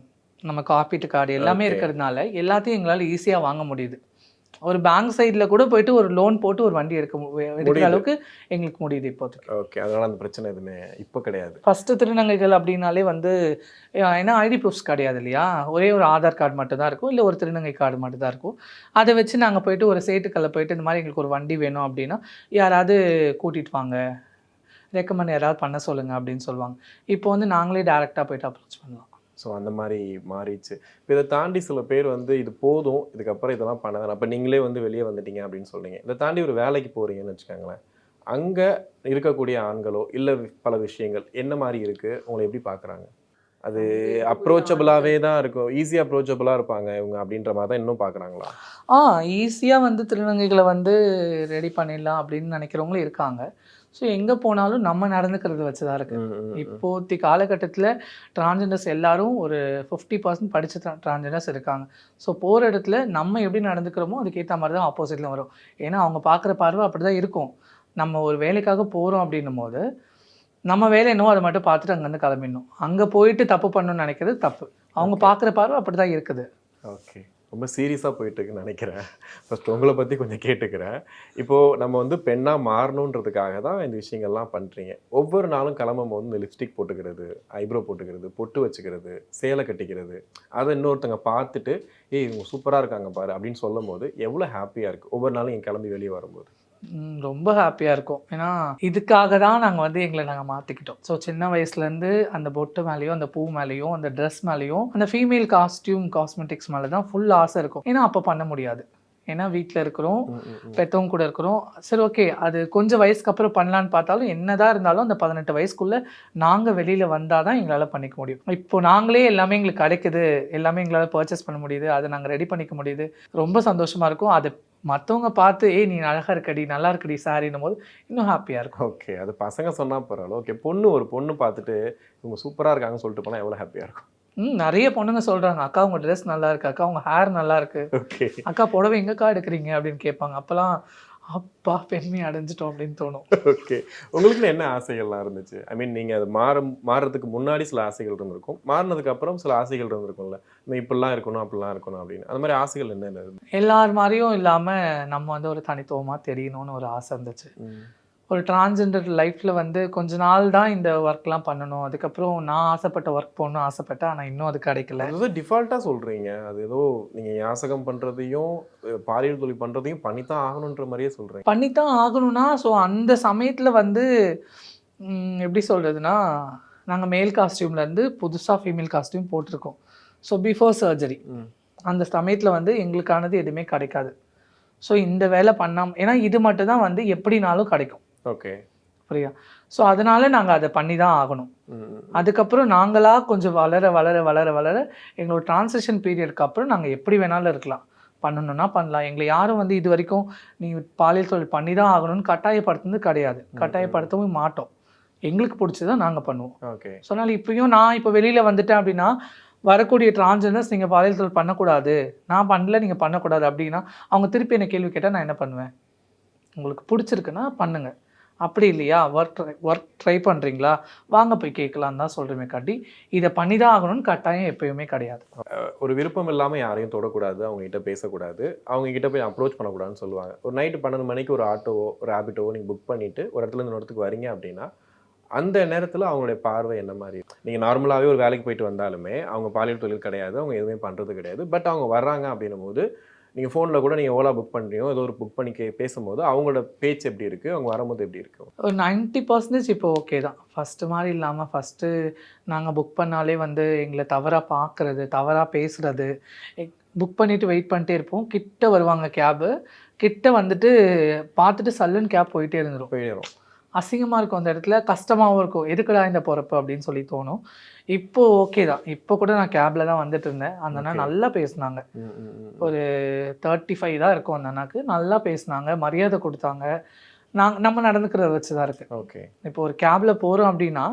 நம்ம காப்பீட்டு கார்டு எல்லாமே இருக்கிறதுனால எல்லாத்தையும் எங்களால் ஈஸியாக வாங்க முடியுது. ஒரு பேங்க் சைடில் கூட போயிட்டு ஒரு லோன் போட்டு ஒரு வண்டி எடுக்கிற அளவுக்கு எங்களுக்கு முடியுது இப்போதைக்கு. ஓகே, அதனால் அந்த பிரச்சனை எதுவுமே இப்போ கிடையாது. ஃபஸ்ட்டு திருநங்கைகள் அப்படின்னாலே வந்து ஏன்னா ஐடி ப்ரூஃப்ஸ் கிடையாது இல்லையா, ஒரே ஒரு ஆதார் கார்டு மட்டும் தான் இருக்கும், இல்லை ஒரு திருநங்கை கார்டு மட்டும் தான் இருக்கும். அதை வச்சு நாங்கள் போயிட்டு ஒரு சேட்டுக்கல்ல போயிட்டு இந்த மாதிரி எங்களுக்கு ஒரு வண்டி வேணும் அப்படின்னா யாராவது கூட்டிகிட்டு வாங்க, ரெக்கமெண்ட் யாராவது பண்ண சொல்லுங்கள் அப்படின்னு சொல்லுவாங்க. இப்போ வந்து நாங்களே டேரெக்டாக போயிட்டு அப்ரோச் பண்ணலாம். ஸோ அந்த மாதிரி மாறிடுச்சு. இப்போ இதை தாண்டி சில பேர் வந்து இது போதும், இதுக்கப்புறம் இதெல்லாம் பண்ணதான், அப்போ நீங்களே வந்து வெளியே வந்துட்டீங்க அப்படின்னு சொல்கிறீங்க. இதை தாண்டி ஒரு வேலைக்கு போகிறீங்கன்னு வச்சுக்கோங்களேன், அங்கே இருக்கக்கூடிய ஆண்களோ இல்லை பல விஷயங்கள் என்ன மாதிரி இருக்குது, உங்களை எப்படி பார்க்குறாங்க? அது அப்ரோச்சபிளாகவே தான் இருக்கும், ஈஸியாக அப்ரோச்சபிளாக இருப்பாங்க இவங்க அப்படின்ற மாதிரி தான் இன்னும் பார்க்குறாங்களா? ஈஸியாக வந்து திருநங்கைகளை வந்து ரெடி பண்ணிடலாம் அப்படின்னு நினைக்கிறவங்களும் இருக்காங்க. ஸோ எங்கே போனாலும் நம்ம நடந்துக்கிறது வச்சு தான் இருக்குது. இப்போதைய காலகட்டத்தில் டிரான்ஜெண்டர்ஸ் எல்லாரும் ஒரு 50% படித்த டிரான்ஜெண்டர்ஸ் இருக்காங்க. ஸோ போகிற இடத்துல நம்ம எப்படி நடந்துக்கிறோமோ அதுக்கேற்ற மாதிரி தான் ஆப்போசிட்டில் வரும். ஏன்னா அவங்க பார்க்குற பார்வை அப்படி தான் இருக்கும். நம்ம ஒரு வேலைக்காக போகிறோம் அப்படின்னும் போது நம்ம வேலை என்னவோ அதை மட்டும் பார்த்துட்டு அங்கேருந்து கிளம்பிடணும். அங்கே போயிட்டு தப்பு பண்ணணும்னு நினைக்கிறது தப்பு. அவங்க பார்க்குற பார்வை அப்படி தான் இருக்குது. ஓகே, ரொம்ப சீரியஸாக போயிட்டுருக்குன்னு நினைக்கிறேன். ஃபஸ்ட் உங்களை பற்றி கொஞ்சம் கேட்டுக்கிறேன். இப்போது நம்ம வந்து பெண்ணாக மாறணுன்றதுக்காக தான் இந்த விஷயங்கள்லாம் பண்ணுறீங்க. ஒவ்வொரு நாளும் கிளம்பும் போது இந்த லிப்ஸ்டிக் போட்டுக்கிறது, ஐப்ரோ போட்டுக்கிறது, பொட்டு வச்சுக்கிறது, சேலை கட்டிக்கிறது, அதை இன்னொருத்தங்க பார்த்துட்டு ஏய் இவங்க சூப்பராக இருக்காங்க பாரு அப்படின்னு சொல்லும் போது எவ்வளோ ஹாப்பியாக இருக்குது ஒவ்வொரு நாளும் என் கிளம்பி வெளியே வரும்போது? ரொம்ப ஹாப்பியாக இருக்கும். ஏன்னா இதுக்காக தான் நாங்கள் வந்து எங்களை மாற்றிக்கிட்டோம். ஸோ சின்ன வயசுலேருந்து அந்த பொட்டு மேலேயும் அந்த பூ மேலேயும் அந்த ட்ரெஸ் மேலேயும் அந்த ஃபீமேல் காஸ்மெட்டிக்ஸ் மேலே தான் ஃபுல் ஆசை இருக்கும். ஏன்னா அப்போ பண்ண முடியாது, ஏன்னா வீட்டில் இருக்கிறோம், பெற்றவங்க கூட இருக்கிறோம். சரி ஓகே, அது கொஞ்சம் வயசுக்கு அப்புறம் பண்ணலான்னு பார்த்தாலும் என்னதான் இருந்தாலும் அந்த 18 வயசுக்குள்ளே நாங்கள் வெளியில் வந்தால் தான் எங்களால் பண்ணிக்க முடியும். இப்போ நாங்களே எல்லாமே எங்களுக்கு கிடைக்குது, எல்லாமே எங்களால் பர்ச்சேஸ் பண்ண முடியுது, அதை நாங்கள் ரெடி பண்ணிக்க முடியுது, ரொம்ப சந்தோஷமாக இருக்கும். அது மற்றவங்க பார்த்து ஏய் நீ அழகாக இருக்கடி, நல்லா இருக்கடி சாரின்னும் போது இன்னும் ஹாப்பியாக இருக்கும். ஓகே, அது பசங்க சொன்னால் பரவாயில்ல. ஓகே, ஒரு பொண்ணு பார்த்துட்டு இவங்க சூப்பராக இருக்காங்கன்னு சொல்லிட்டு போனால் எவ்வளோ ஹாப்பியாக இருக்கும்? நிறைய பொண்ணுங்க சொல்கிறாங்க, அக்கா உங்கள் ட்ரெஸ் நல்லா இருக்கு, அக்கா உங்கள் ஹேர் நல்லா இருக்கு, ஓகே, அக்கா புடவை எங்கக்கா எடுக்கிறீங்க அப்படின்னு கேட்பாங்க. அப்போல்லாம் அப்பா பெண்மை அடைஞ்சிட்டோம் அப்படின்னு தோணும். ஓகே. உங்களுக்குன்னு என்ன ஆசைகள்லாம் இருந்துச்சு? ஐ மீன் நீங்க அது மாறுறதுக்கு முன்னாடி சில ஆசைகள் இருந்திருக்கும். மாறுனதுக்கு அப்புறம் சில ஆசைகள் இருந்திருக்கும்ல. நம்ம இப்படிலாம் இருக்கணும், அப்படிலாம் இருக்கணும் அப்படின்னு. அந்த மாதிரி ஆசைகள் என்னென்ன இருந்துச்சு? எல்லார் மாதிரியும் இல்லாம நம்ம வந்து ஒரு தனித்துவமா தெரியணும்னு ஒரு ஆசை இருந்துச்சு. ம். ஒரு டிரான்ஸ்ஜெண்டர் லைஃப்ல வந்து கொஞ்ச நாள் தான் இந்த ஒர்க்லாம் பண்ணணும். அதுக்கப்புறம் நான் ஆசைப்பட்ட ஒர்க் போகணும்னு ஆசைப்பட்டேன். ஆனா இன்னும் அது கிடைக்கல. அது ஏதோ டிஃபால்ட்டா சொல்றீங்க. அது ஏதோ நீங்க யாசகம் பண்றதையும், பாலியல் தொழில் பண்றதையும் பண்ணித்தான் ஆகணுன்ற மாரியே சொல்றீங்க. பண்ணித்தான் ஆகணும்னா, ஸோ அந்த சமயத்துல வந்து எப்படி சொல்றதுன்னா, நாங்க மேல் காஸ்டியூம்லேருந்து புதுசா ஃபீமேல் காஸ்டியூம் போட்டிருக்கோம். So before surgery. ம். அந்த சமயத்துல வந்து எங்களுக்கானது எதுவுமே கிடைக்காது. ஸோ இந்த வேலை பண்ணாம ஏன்னா இது மட்டும் தான் வந்து எப்படினாலும் கிடைக்கும். ஓகே. புரியுதா? ஸோ அதனால நாங்க அத பண்ணி தான் ஆகணும். ம். அதுக்கப்புறம் நாங்களா கொஞ்சம் வளர எங்களோட டிரான்சிஷன் பீரியடுக்கு அப்புறம் நாங்க எப்படி வேணாலும் இருக்கலாம். பண்ணணும்னா பண்ணலாம். எங்களை யாரும் வந்து இதுவரைக்கும் நீ பாலியல் தொழில் பண்ணி தான் ஆகணும்னு கட்டாயப்படுத்துனது கிடையாது. கட்டாயப்படுத்தவும் மாட்டோம். எங்களுக்கு பிடிச்சத நாங்க பண்ணுவோம். ஓகே. ஸோ அதனால இப்பயும் நான் இப்போ வெளியில வந்துட்டேன் அப்படின்னா, வரக்கூடிய டிரான்ஸ்ஜெண்டர்ஸ் நீங்க பாலியல் தொழில் பண்ணக்கூடாது. நான் பண்ணல நீங்க பண்ணக்கூடாது அப்படின்னா, அவங்க திருப்பி என்ன கேள்வி கேட்டா நான் என்ன பண்ணுவேன்? உங்களுக்கு பிடிச்சிருக்குன்னா பண்ணுங்க. அப்படி இல்லையா ஒர்க் ட்ரை பண்ணுறீங்களா வாங்க போய் கேட்கலான்னு தான் சொல்கிறேமே காட்டி இதை பண்ணி தான் ஆகணும்னு கட்டாயம் எப்பயுமே கிடையாது. ஒரு விருப்பம் இல்லாமல் யாரையும் தொடக்கூடாது, அவங்க கிட்ட பேசக்கூடாது, அவங்க கிட்ட போய் அப்ரோச் பண்ணக்கூடாதுன்னு சொல்லுவாங்க. ஒரு நைட்டு 12 மணிக்கு ஒரு ஆட்டோவோ ஒரு ரேபிட்டோவோ நீங்கள் புக் பண்ணிவிட்டு ஒரு இடத்துல இருந்து இடத்துக்கு வரீங்க அப்படின்னா அந்த நேரத்தில் அவங்களுடைய பார்வை என்ன மாதிரி? நீங்கள் நார்மலாகவே ஒரு வேலைக்கு போயிட்டு வந்தாலுமே அவங்க பாலியல் தொழில் கிடையாது, அவங்க எதுவுமே பண்ணுறது கிடையாது. பட் அவங்க வர்றாங்க அப்படின்னும் போது நீங்கள் ஃபோனில் கூட நீங்கள் ஓலா புக் பண்ணுறீங்க, ஏதோ ஒரு புக் பண்ணி பேசும்போது அவங்களோட பேச்சு எப்படி இருக்குது, அவங்க வரும்போது எப்படி இருக்குது? ஒரு 90% இப்போ ஓகே தான். ஃபஸ்ட்டு மாதிரி இல்லாமல் ஃபஸ்ட்டு நாங்கள் புக் பண்ணாலே வந்து எங்களை தவறாக பார்க்குறது, தவறாக பேசுகிறது, புக் பண்ணிவிட்டு வெயிட் பண்ணிட்டே இருப்போம். கிட்ட வருவாங்க கேபு, கிட்ட வந்துட்டு பார்த்துட்டு சல்லுன்னு கேப் போயிட்டே இருந்துடும். போயிடும். அசிங்கமாக இருக்கும் அந்த இடத்துல, கஷ்டமாகவும் இருக்கும். எதுக்குடா இந்த போகிறப்ப அப்படின்னு சொல்லி தோணும். இப்போ ஓகே தான். இப்போ கூட நான் கேபில் தான் வந்துட்டு இருந்தேன். அந்த அண்ணா நல்லா பேசுனாங்க. ஒரு 35 தான் இருக்கும் அந்த அண்ணாக்கு. நல்லா பேசுனாங்க, மரியாதை கொடுத்தாங்க. நம்ம நடந்துக்கிறத வச்சு தான் இருக்குது. ஓகே. இப்போ ஒரு கேபில் போகிறோம் அப்படின்னா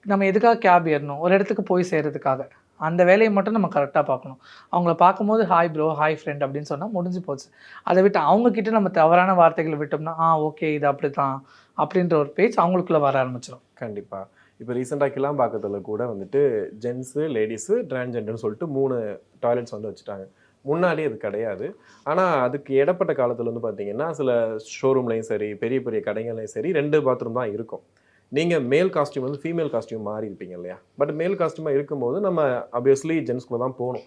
நம்ம எதுக்காக கேப் ஏறணும்? ஒரு இடத்துக்கு போய் சேர்றதுக்காக. அந்த வேலையை மட்டும் நம்ம கரெக்டாக பார்க்கணும். அவங்கள பார்க்கும்போது ஹாய் ப்ரோ, ஹாய் ஃப்ரெண்ட் அப்படின்னு சொன்னால் முடிஞ்சு போச்சு. அதை விட்டு அவங்கக்கிட்ட நம்ம தவறான வார்த்தைகளை விட்டோம்னா ஓகே இது அப்படி தான் அப்படின்ற ஒரு பேச்சு அவங்களுக்குள்ளே வர ஆரம்பிச்சிடும். கண்டிப்பாக. இப்போ ரீசெண்டாக கிளாம்பாக்கத்தில் கூட வந்துட்டு ஜென்ஸு, லேடிஸு, டிரான்ஸ்ஜெண்டர்னு சொல்லிட்டு 3 டாய்லெட்ஸ் வந்து வச்சுட்டாங்க. முன்னாடி அது கிடையாது. ஆனால் அதுக்கு இடப்பட்ட காலத்தில் வந்து பார்த்தீங்கன்னா சில ஷோரூம்லேயும் சரி, பெரிய பெரிய கடைகள்லையும் சரி 2 பாத்ரூம் தான் இருக்கும். நீங்கள் மேல் காஸ்டியூம் வந்து ஃபீமேல் காஸ்டியூம் மாறி இருப்பீங்க இல்லையா? பட் மேல் காஸ்டியூமாக இருக்கும்போது நம்ம ஆப்வியஸ்லி ஜென்ஸ்குள்ளே தான் போகணும்.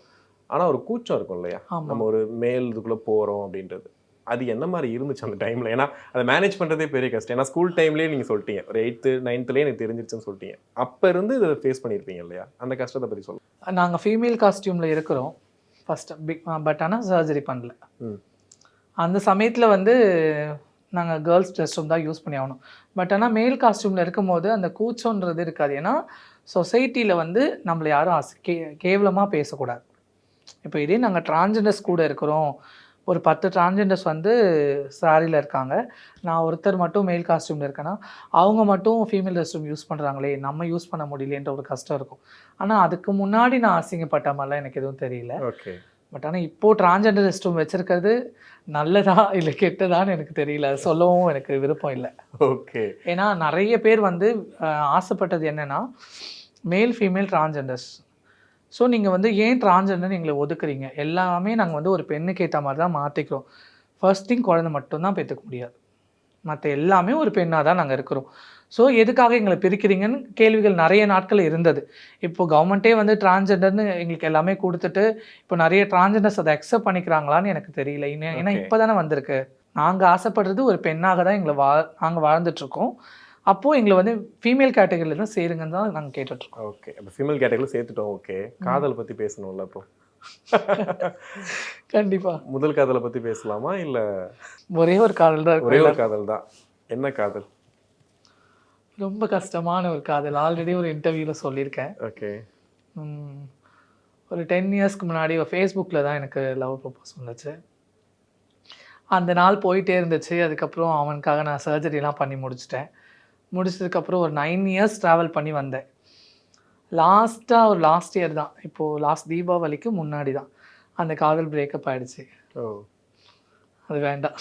ஆனால் ஒரு கூச்சம் இருக்கும் இல்லையா? நம்ம ஒரு மேல் இதுக்குள்ளே போகிறோம் அப்படின்றது. அது என்ன மாதிரி இருந்துச்சு அந்த டைமில்? ஏன்னா அதை மேனேஜ் பண்ணுறதே பெரிய கஷ்டம். ஏன்னா ஸ்கூல் டைம்லேயே நீங்கள் சொல்லிட்டீங்க, ஒரு 8th 9thலேயே எனக்கு தெரிஞ்சிருச்சுன்னு சொல்லிட்டீங்க. அப்போ இருந்து இதை ஃபேஸ் பண்ணியிருப்பீங்க இல்லையா? அந்த கஷ்டத்தை பற்றி சொல்லுங்கள். நாங்கள் ஃபீமேல் காஸ்டியூமில் இருக்கிறோம் ஃபஸ்ட்டு, பட் ஆனால் சர்ஜரி பண்ணல. அந்த சமயத்தில் வந்து நாங்கள் கேர்ள்ஸ் ரெஸ்ட் ரூம் தான் யூஸ் பண்ணி ஆகணும். பட் ஆனால் மேல் காஸ்டியூமில் இருக்கும்போது அந்த கூச்சன்றது இருக்காது. ஏன்னா சொசைட்டியில் வந்து நம்மளை யாரும் கேவலமாக பேசக்கூடாது. இப்போ இதே நாங்கள் டிரான்ஸ்ஜெண்டர்ஸ் கூட இருக்கிறோம், ஒரு 10 டிரான்ஸ்ஜெண்டர்ஸ் வந்து சாரியில் இருக்காங்க, நான் ஒருத்தர் மட்டும் மேல் காஸ்டியூமில் இருக்கேன்னா அவங்க மட்டும் ஃபீமேல் ரெஸ்ட் ரூம் யூஸ் பண்ணுறாங்களே, நம்ம யூஸ் பண்ண முடியலேன்ற ஒரு கஷ்டம் இருக்கும். ஆனால் அதுக்கு முன்னாடி நான் அசிங்கப்பட்ட மாதிரிலாம் எனக்கு எதுவும் தெரியல. ஓகே. பட் ஆனால் இப்போது டிரான்ஸ்ஜெண்டர் ரெஸ்ட் ரூம் வச்சுருக்கிறது நல்லதா இல்லை கெட்டதான்னு எனக்கு தெரியல, சொல்லவும் எனக்கு விருப்பம் இல்லை. ஓகே. ஏன்னா நிறைய பேர் வந்து ஆசைப்பட்டது என்னென்னா மேல் ஃபீமேல் டிரான்ஸ்ஜெண்டர்ஸ். ஸோ நீங்கள் வந்து ஏன் டிரான்ஸ்ஜெண்டர்னு எங்களை ஒதுக்குறீங்க? எல்லாமே நாங்கள் வந்து ஒரு பெண்ணுக்கு ஏற்ற மாதிரி தான் மாற்றிக்கிறோம். ஃபர்ஸ்ட் திங் குழந்தை மட்டும்தான் பெற்றுக்க முடியாது, மற்ற எல்லாமே ஒரு பெண்ணாக தான் நாங்கள் இருக்கிறோம். ஸோ எதுக்காக எங்களை பிரிக்கிறீங்கன்னு கேள்விகள் நிறைய நாட்கள் இருந்தது. இப்போ கவர்மெண்ட்டே வந்து டிரான்ஸ்ஜெண்டர்னு எங்களுக்கு எல்லாமே கொடுத்துட்டு இப்போ நிறைய டிரான்ஸ்ஜெண்டர்ஸ் அதை அக்செப்ட் பண்ணிக்கிறாங்களான்னு எனக்கு தெரியல. ஏன்னா இப்போ தானே வந்திருக்கு. நாங்கள் ஆசைப்படுறது ஒரு பெண்ணாக தான் நாங்கள் வாழ்ந்துட்டுருக்கோம். அப்போது எங்களை வந்து ஃபீமேல் கேட்டகரியில் தான் சேருங்கன்னு தான் நாங்கள் கேட்டுட்ருக்கோம். ஓகே. அப்போ ஃபீமேல் கேட்டகரியில் சேர்த்துட்டோம். ஓகே. காதல் பற்றி பேசணும்ல அப்போ? கண்டிப்பாக. முதல் காதலை பற்றி பேசலாமா இல்லை? ஒரே ஒரு காதல் தான். ஒரே ஒரு காதல் தான். என்ன காதல்? ரொம்ப கஷ்டமான ஒரு காதல். ஆல்ரெடி ஒரு இன்டர்வியூவில் சொல்லியிருக்கேன். ஓகே. ஒரு 10 இயர்ஸ்க்கு முன்னாடி ஃபேஸ்புக்கில் தான் எனக்கு லவ் ப்ரப்போஸ் வந்துச்சு. அந்த நாள் போயிட்டே இருந்துச்சு. அதுக்கப்புறம் அவனுக்காக நான் சர்ஜரிலாம் பண்ணி முடிச்சிட்டேன். முடிச்சதுக்கப்புறம் ஒரு 9 இயர்ஸ் ட்ராவல் பண்ணி வந்தேன். லாஸ்ட் இயர் தான், இப்போது லாஸ்ட் தீபாவளிக்கு முன்னாடி தான் அந்த காதல் பிரேக்கப் ஆகிடுச்சு. ஓ. அது வேண்டாம்.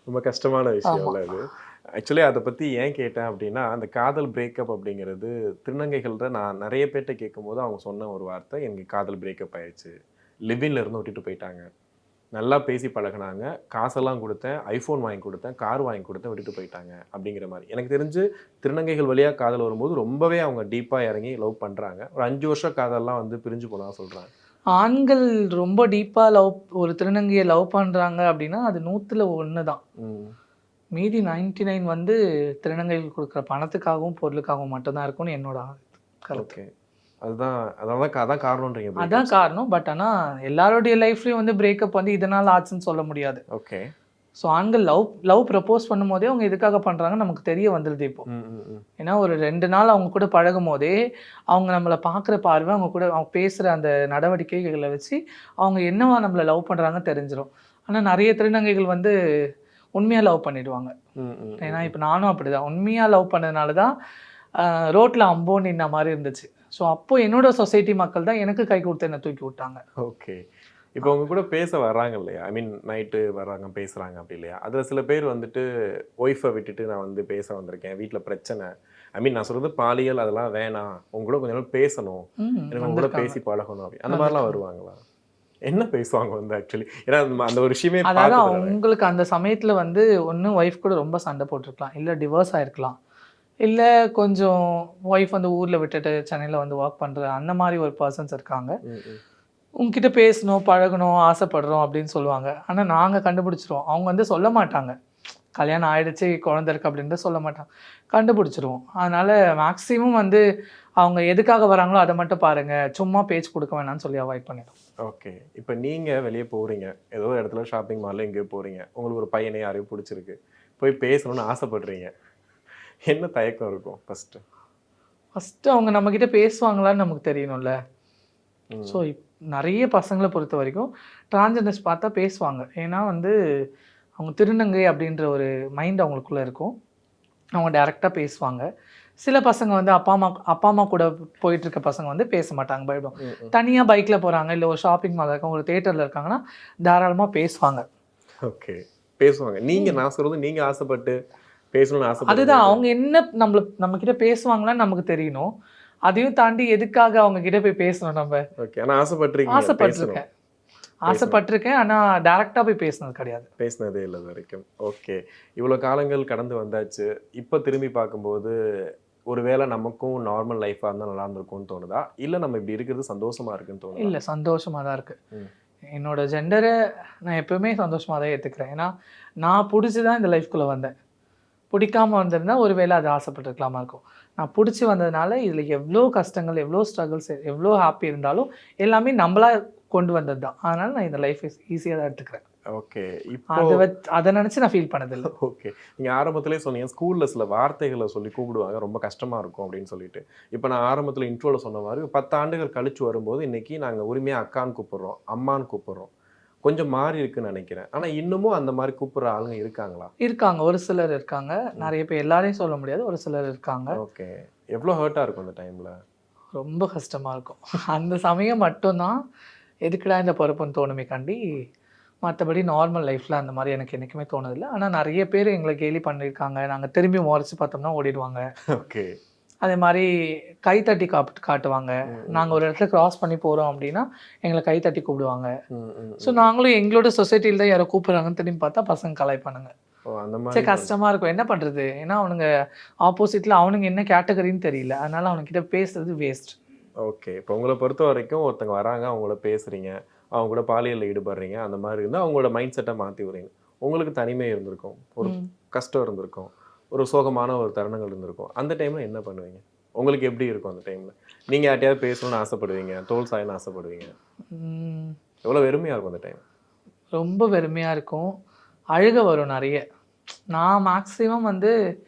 ரொம்ப கஷ்டமான விஷயம்ல அது. ஆக்சுவலி அதை பற்றி ஏன் கேட்டேன் அப்படின்னா, அந்த காதல் பிரேக்கப் அப்படிங்கிறது திருநங்கைகள்கிட்ட நான் நிறைய பேர்கிட்ட கேட்கும்போது அவங்க சொன்ன ஒரு வார்த்தை, எனக்கு காதல் பிரேக்கப் ஆயிடுச்சு, லிவின்ல இருந்து விட்டுட்டு போயிட்டாங்க, நல்லா பேசி பழகுனாங்க, காசெல்லாம் கொடுத்தேன், ஐஃபோன் வாங்கி கொடுத்தேன், கார் வாங்கி கொடுத்தேன், விட்டுட்டு போயிட்டாங்க அப்படிங்கிற மாதிரி. எனக்கு தெரிஞ்சு திருநங்கைகள் வழியாக காதல் வரும்போது ரொம்பவே அவங்க டீப்பாக இறங்கி லவ் பண்ணுறாங்க. ஒரு 5 வருஷம் காதல்லாம் வந்து பிரிஞ்சு போனால் சொல்கிறாங்க. ஆண்கள் ரொம்ப டீப்பா ஒரு திருநங்கையை லவ் பண்றாங்க அப்படின்னா அது 100ல் 1 தான். மீதி 99 வந்து திருநங்கைகள் கொடுக்குற பணத்துக்காகவும் பொருளுக்காகவும் மட்டும்தான் இருக்கும்னு என்னோட கருத்து. அதுதான் அதான் காரணம்ன்றீங்க. அதான் காரணம். பட் ஆனால் எல்லாருடைய லைஃப்லையும் வந்து பிரேக்கப் வந்து இதனால் ஆச்சுன்னு சொல்ல முடியாது. ஓகே. ஸோ ஆண்கள் லவ் ப்ரப்போஸ் பண்ணும்போதே அவங்க எதுக்காக பண்ணுறாங்கன்னு நமக்கு தெரிய வந்துடுது இப்போ. ஏன்னா ஒரு 2 நாள் அவங்க கூட பழகும் போதே அவங்க நம்மளை பார்க்குற பார்வை, அவங்க கூட அவங்க பேசுகிற அந்த நடவடிக்கைகளை வச்சு அவங்க என்னவா நம்மளை லவ் பண்ணுறாங்கன்னு தெரிஞ்சிடும். ஆனால் நிறைய திருநங்கைகள் வந்து உண்மையாக லவ் பண்ணிடுவாங்க. ஏன்னா இப்போ நானும் அப்படிதான் உண்மையாக லவ் பண்ணதுனால தான் ரோட்டில் அம்போ நின்ன மாதிரி இருந்துச்சு. ஸோ அப்போ என்னோட சொசைட்டி மக்கள் தான் எனக்கு கை கொடுத்து என்னை தூக்கி விட்டாங்க. ஓகே. இப்போ அவங்க கூட பேச வர்றாங்க இல்லையா, ஐ மீன் நைட்டு வர்றாங்க பேசுகிறாங்க அப்படி இல்லையா, அதில் சில பேர் வந்துட்டு ஒய்ஃபை விட்டுட்டு நான் வந்து பேச வந்திருக்கேன், வீட்டில் பிரச்சனை, ஐ மீன் நான் சொல்கிறது பாலியல் அதெல்லாம் வேணாம், உங்க கூட கொஞ்ச நாள் பேசணும், எனக்கு உங்க கூட பேசி பழகணும் அப்படி அந்த மாதிரிலாம் வருவாங்களா? என்ன பேசுவாங்க வந்து ஆக்சுவலி? ஏன்னா அந்த ஒரு விஷயமே அதாவது அவங்களுக்கு அந்த சமயத்தில் வந்து ஒன்று ஒய்ஃப் கூட ரொம்ப சண்டை போட்டிருக்கலாம், இல்லை டிவோர்ஸ் ஆகிருக்கலாம், இல்லை கொஞ்சம் ஒய்ஃப் வந்து ஊரில் விட்டுட்டு சென்னையில் வந்து ஒர்க் பண்ணுற அந்த மாதிரி ஒரு பர்சன்ஸ் இருக்காங்க. உங்ககிட்ட பேசணும் பழகணும் ஆசைப்படுறோம் அப்படின்னு சொல்லுவாங்க. ஆனால் நாங்கள் கண்டுபிடிச்சிருவோம். அவங்க வந்து சொல்ல மாட்டாங்க கல்யாணம் ஆகிடுச்சு குழந்தை இருக்குது அப்படின்ட்டு சொல்ல மாட்டாங்க, கண்டுபிடிச்சிருவோம். அதனால் மேக்ஸிமம் வந்து அவங்க எதுக்காக வராங்களோ அதை மட்டும் பாருங்கள், சும்மா பேச்சு கொடுக்க வேணாம்னு சொல்லி அவாய்ட் பண்ணிடும். ஓகே. இப்போ நீங்கள் வெளியே போகிறீங்க, ஏதோ ஒரு இடத்துல ஷாப்பிங் மாலில் எங்கேயோ போகிறீங்க, உங்களுக்கு ஒரு பையனே யாரையும் பிடிச்சிருக்கு, போய் பேசணும்னு ஆசைப்படுறீங்க, என்ன தயக்கம் இருக்கும்? ஃபஸ்ட்டு அவங்க நம்மக்கிட்ட பேசுவாங்களான்னு நமக்கு தெரியணும்ல. ஸோ நிறைய பசங்களை பொறுத்த வரைக்கும் டிரான்ஸ்ஜெண்டர்ஸ் பார்த்தா பேசுவாங்க. ஏன்னா வந்து அவங்க திருநங்கை அப்படின்ற ஒரு மைண்ட் அவங்களுக்குள்ளே இருக்கும், அவங்க டைரெக்டாக பேசுவாங்க. சில பசங்க வந்து அப்பா அம்மா கூட போயிட்டுருக்க பசங்க வந்து பேச மாட்டாங்க, பயப்படுவாங்க. தனியாக பைக்கில் போகிறாங்க, இல்லை ஒரு ஷாப்பிங் மால் இருக்காங்க, ஒரு தேட்டரில் இருக்காங்கன்னா தாராளமாக பேசுவாங்க. ஓகே, பேசுவாங்க. நான் சொல்கிறது நீங்கள் ஆசைப்பட்டு பேசணும்னு ஆசை, அதுதான் அவங்க என்ன நம்மக்கிட்ட பேசுவாங்களான்னு நமக்கு தெரியணும். அதையும் தாண்டி எதுக்காக அவங்க கிட்ட போய் பேசணும் நம்ம? ஓகே. ஆனால் ஆசைப்பட்டிருக்கேன் ஆனால் டேரெக்டாக போய் பேசினது கிடையாது, பேசினதே இல்லை வரைக்கும். ஓகே. இவ்வளோ காலங்கள் கடந்து வந்தாச்சு, இப்போ திரும்பி பார்க்கும்போது ஒருவேளை நமக்கும் நார்மல் லைஃபாக இருந்தால் நல்லா இருந்திருக்கும்னு தோணுதா, இல்லை நம்ம இப்படி இருக்கிறது சந்தோஷமாக இருக்குன்னு தோணுதா? இல்லை, சந்தோஷமாக தான் இருக்குது. என்னோட ஜெண்டரை நான் எப்பவுமே சந்தோஷமாக தான் ஏற்றுக்கிறேன். ஏன்னா நான் பிடிச்சி தான் இந்த லைஃப்குள்ளே வந்தேன். பிடிக்காமல் வந்திருந்தா ஒரு வேளை அது ஆசைப்பட்டுருக்கலாமா இருக்கும். நான் பிடிச்சி வந்ததுனால இதில் எவ்வளோ கஷ்டங்கள், எவ்வளோ ஸ்ட்ரகிள்ஸ், எவ்வளோ ஹாப்பி இருந்தாலும் எல்லாமே நம்மளா கொண்டு வந்தது தான். அதனால் நான் இந்த லைஃப் ஈஸியாக தான் எடுத்துக்கிறேன். ஓகே. அதை நினச்சி நான் ஃபீல் பண்ணதில்லை. ஓகே. நீங்கள் ஆரம்பத்திலே சொன்னீங்க ஸ்கூலில் சில வார்த்தைகளை சொல்லி கூப்பிடுவாங்க, ரொம்ப கஷ்டமாக இருக்கும் அப்படின்னு சொல்லிட்டு. இப்போ நான் ஆரம்பத்தில் இன்ட்ரோவில் சொன்ன மாதிரி 10 ஆண்டுகள் கழிச்சு வரும்போது இன்றைக்கி நாங்கள் உரிமையாக அக்கான்னு கூப்பிட்றோம், அம்மான்னு கூப்பிட்றோம், கொஞ்சம் மாறி இருக்குன்னு நினைக்கிறேன். ஆனால் இன்னமும் அந்த மாதிரி கூப்பிட்ற ஆளுங்க இருக்காங்களா? இருக்காங்க, ஒரு சிலர் இருக்காங்க. நிறைய பேர், எல்லாரையும் சொல்ல முடியாது, ஒரு சிலர் இருக்காங்க. ஓகே. எவ்வளோ ஹர்ட்டாக இருக்கும் அந்த டைமில்? ரொம்ப கஷ்டமாக இருக்கும். அந்த சமயம் மட்டும்தான் எதுக்குடா இந்த பொறுப்புன்னு தோணுமே கண்டி, மற்றபடி நார்மல் லைஃப்பில் அந்த மாதிரி எனக்கு என்றைக்குமே தோணுதில்லை. ஆனால் நிறைய பேர் எங்களை கேலி பண்ணியிருக்காங்க, நாங்கள் திரும்பி முறைச்சி பார்த்தோம்னா ஓடிடுவாங்க. ஓகே. அதே மாதிரி கைத்தட்டி காட்டுவாங்க. நாங்கள் ஒரு இடத்துல கிராஸ் பண்ணி போகிறோம் அப்படின்னா எங்களை கைத்தட்டி கூப்பிடுவாங்க. ஸோ நாங்களும் எங்களோட சொசைட்டியில் தான் யாரோ கூப்பிட்றாங்கன்னு திரும்பி பார்த்தா பசங்க கலாய்ப்பானுங்க. சரி, கஷ்டமாக இருக்கும், என்ன பண்ணுறது? ஏன்னா அவனுங்க ஆப்போசிட்டில் அவனுங்க என்ன கேட்டகரின்னு தெரியல, அதனால் அவனுக்கிட்ட பேசுறது வேஸ்ட். ஓகே. இப்போ உங்களை பொறுத்த வரைக்கும் ஒருத்தங்க வராங்க, அவங்கள பேசுகிறீங்க, அவங்க கூட பாலியலில் ஈடுபடுறீங்க, அந்த மாதிரி இருந்தால் அவங்களோட மைண்ட் செட்டை மாற்றி விடுறீங்க. உங்களுக்கு தனிமை இருந்திருக்கும், ஒரு கஷ்டம் இருந்திருக்கும், ஒரு சோகமான ஒரு தருணங்கள் இருந்திருக்கும். அந்த டைமில் என்ன பண்ணுவீங்க? உங்களுக்கு எப்படி இருக்கும் அந்த டைமில்? நீங்கள் யார்ட்டையாவது பேசணும்னு ஆசைப்படுவீங்க, தோல் சாயன்னு ஆசைப்படுவீங்க, எவ்வளோ வெறுமையாக இருக்கும் அந்த டைம்? ரொம்ப வெறுமையாக இருக்கும், அழுக வரும் நிறைய. நான் மேக்ஸிமம் வந்து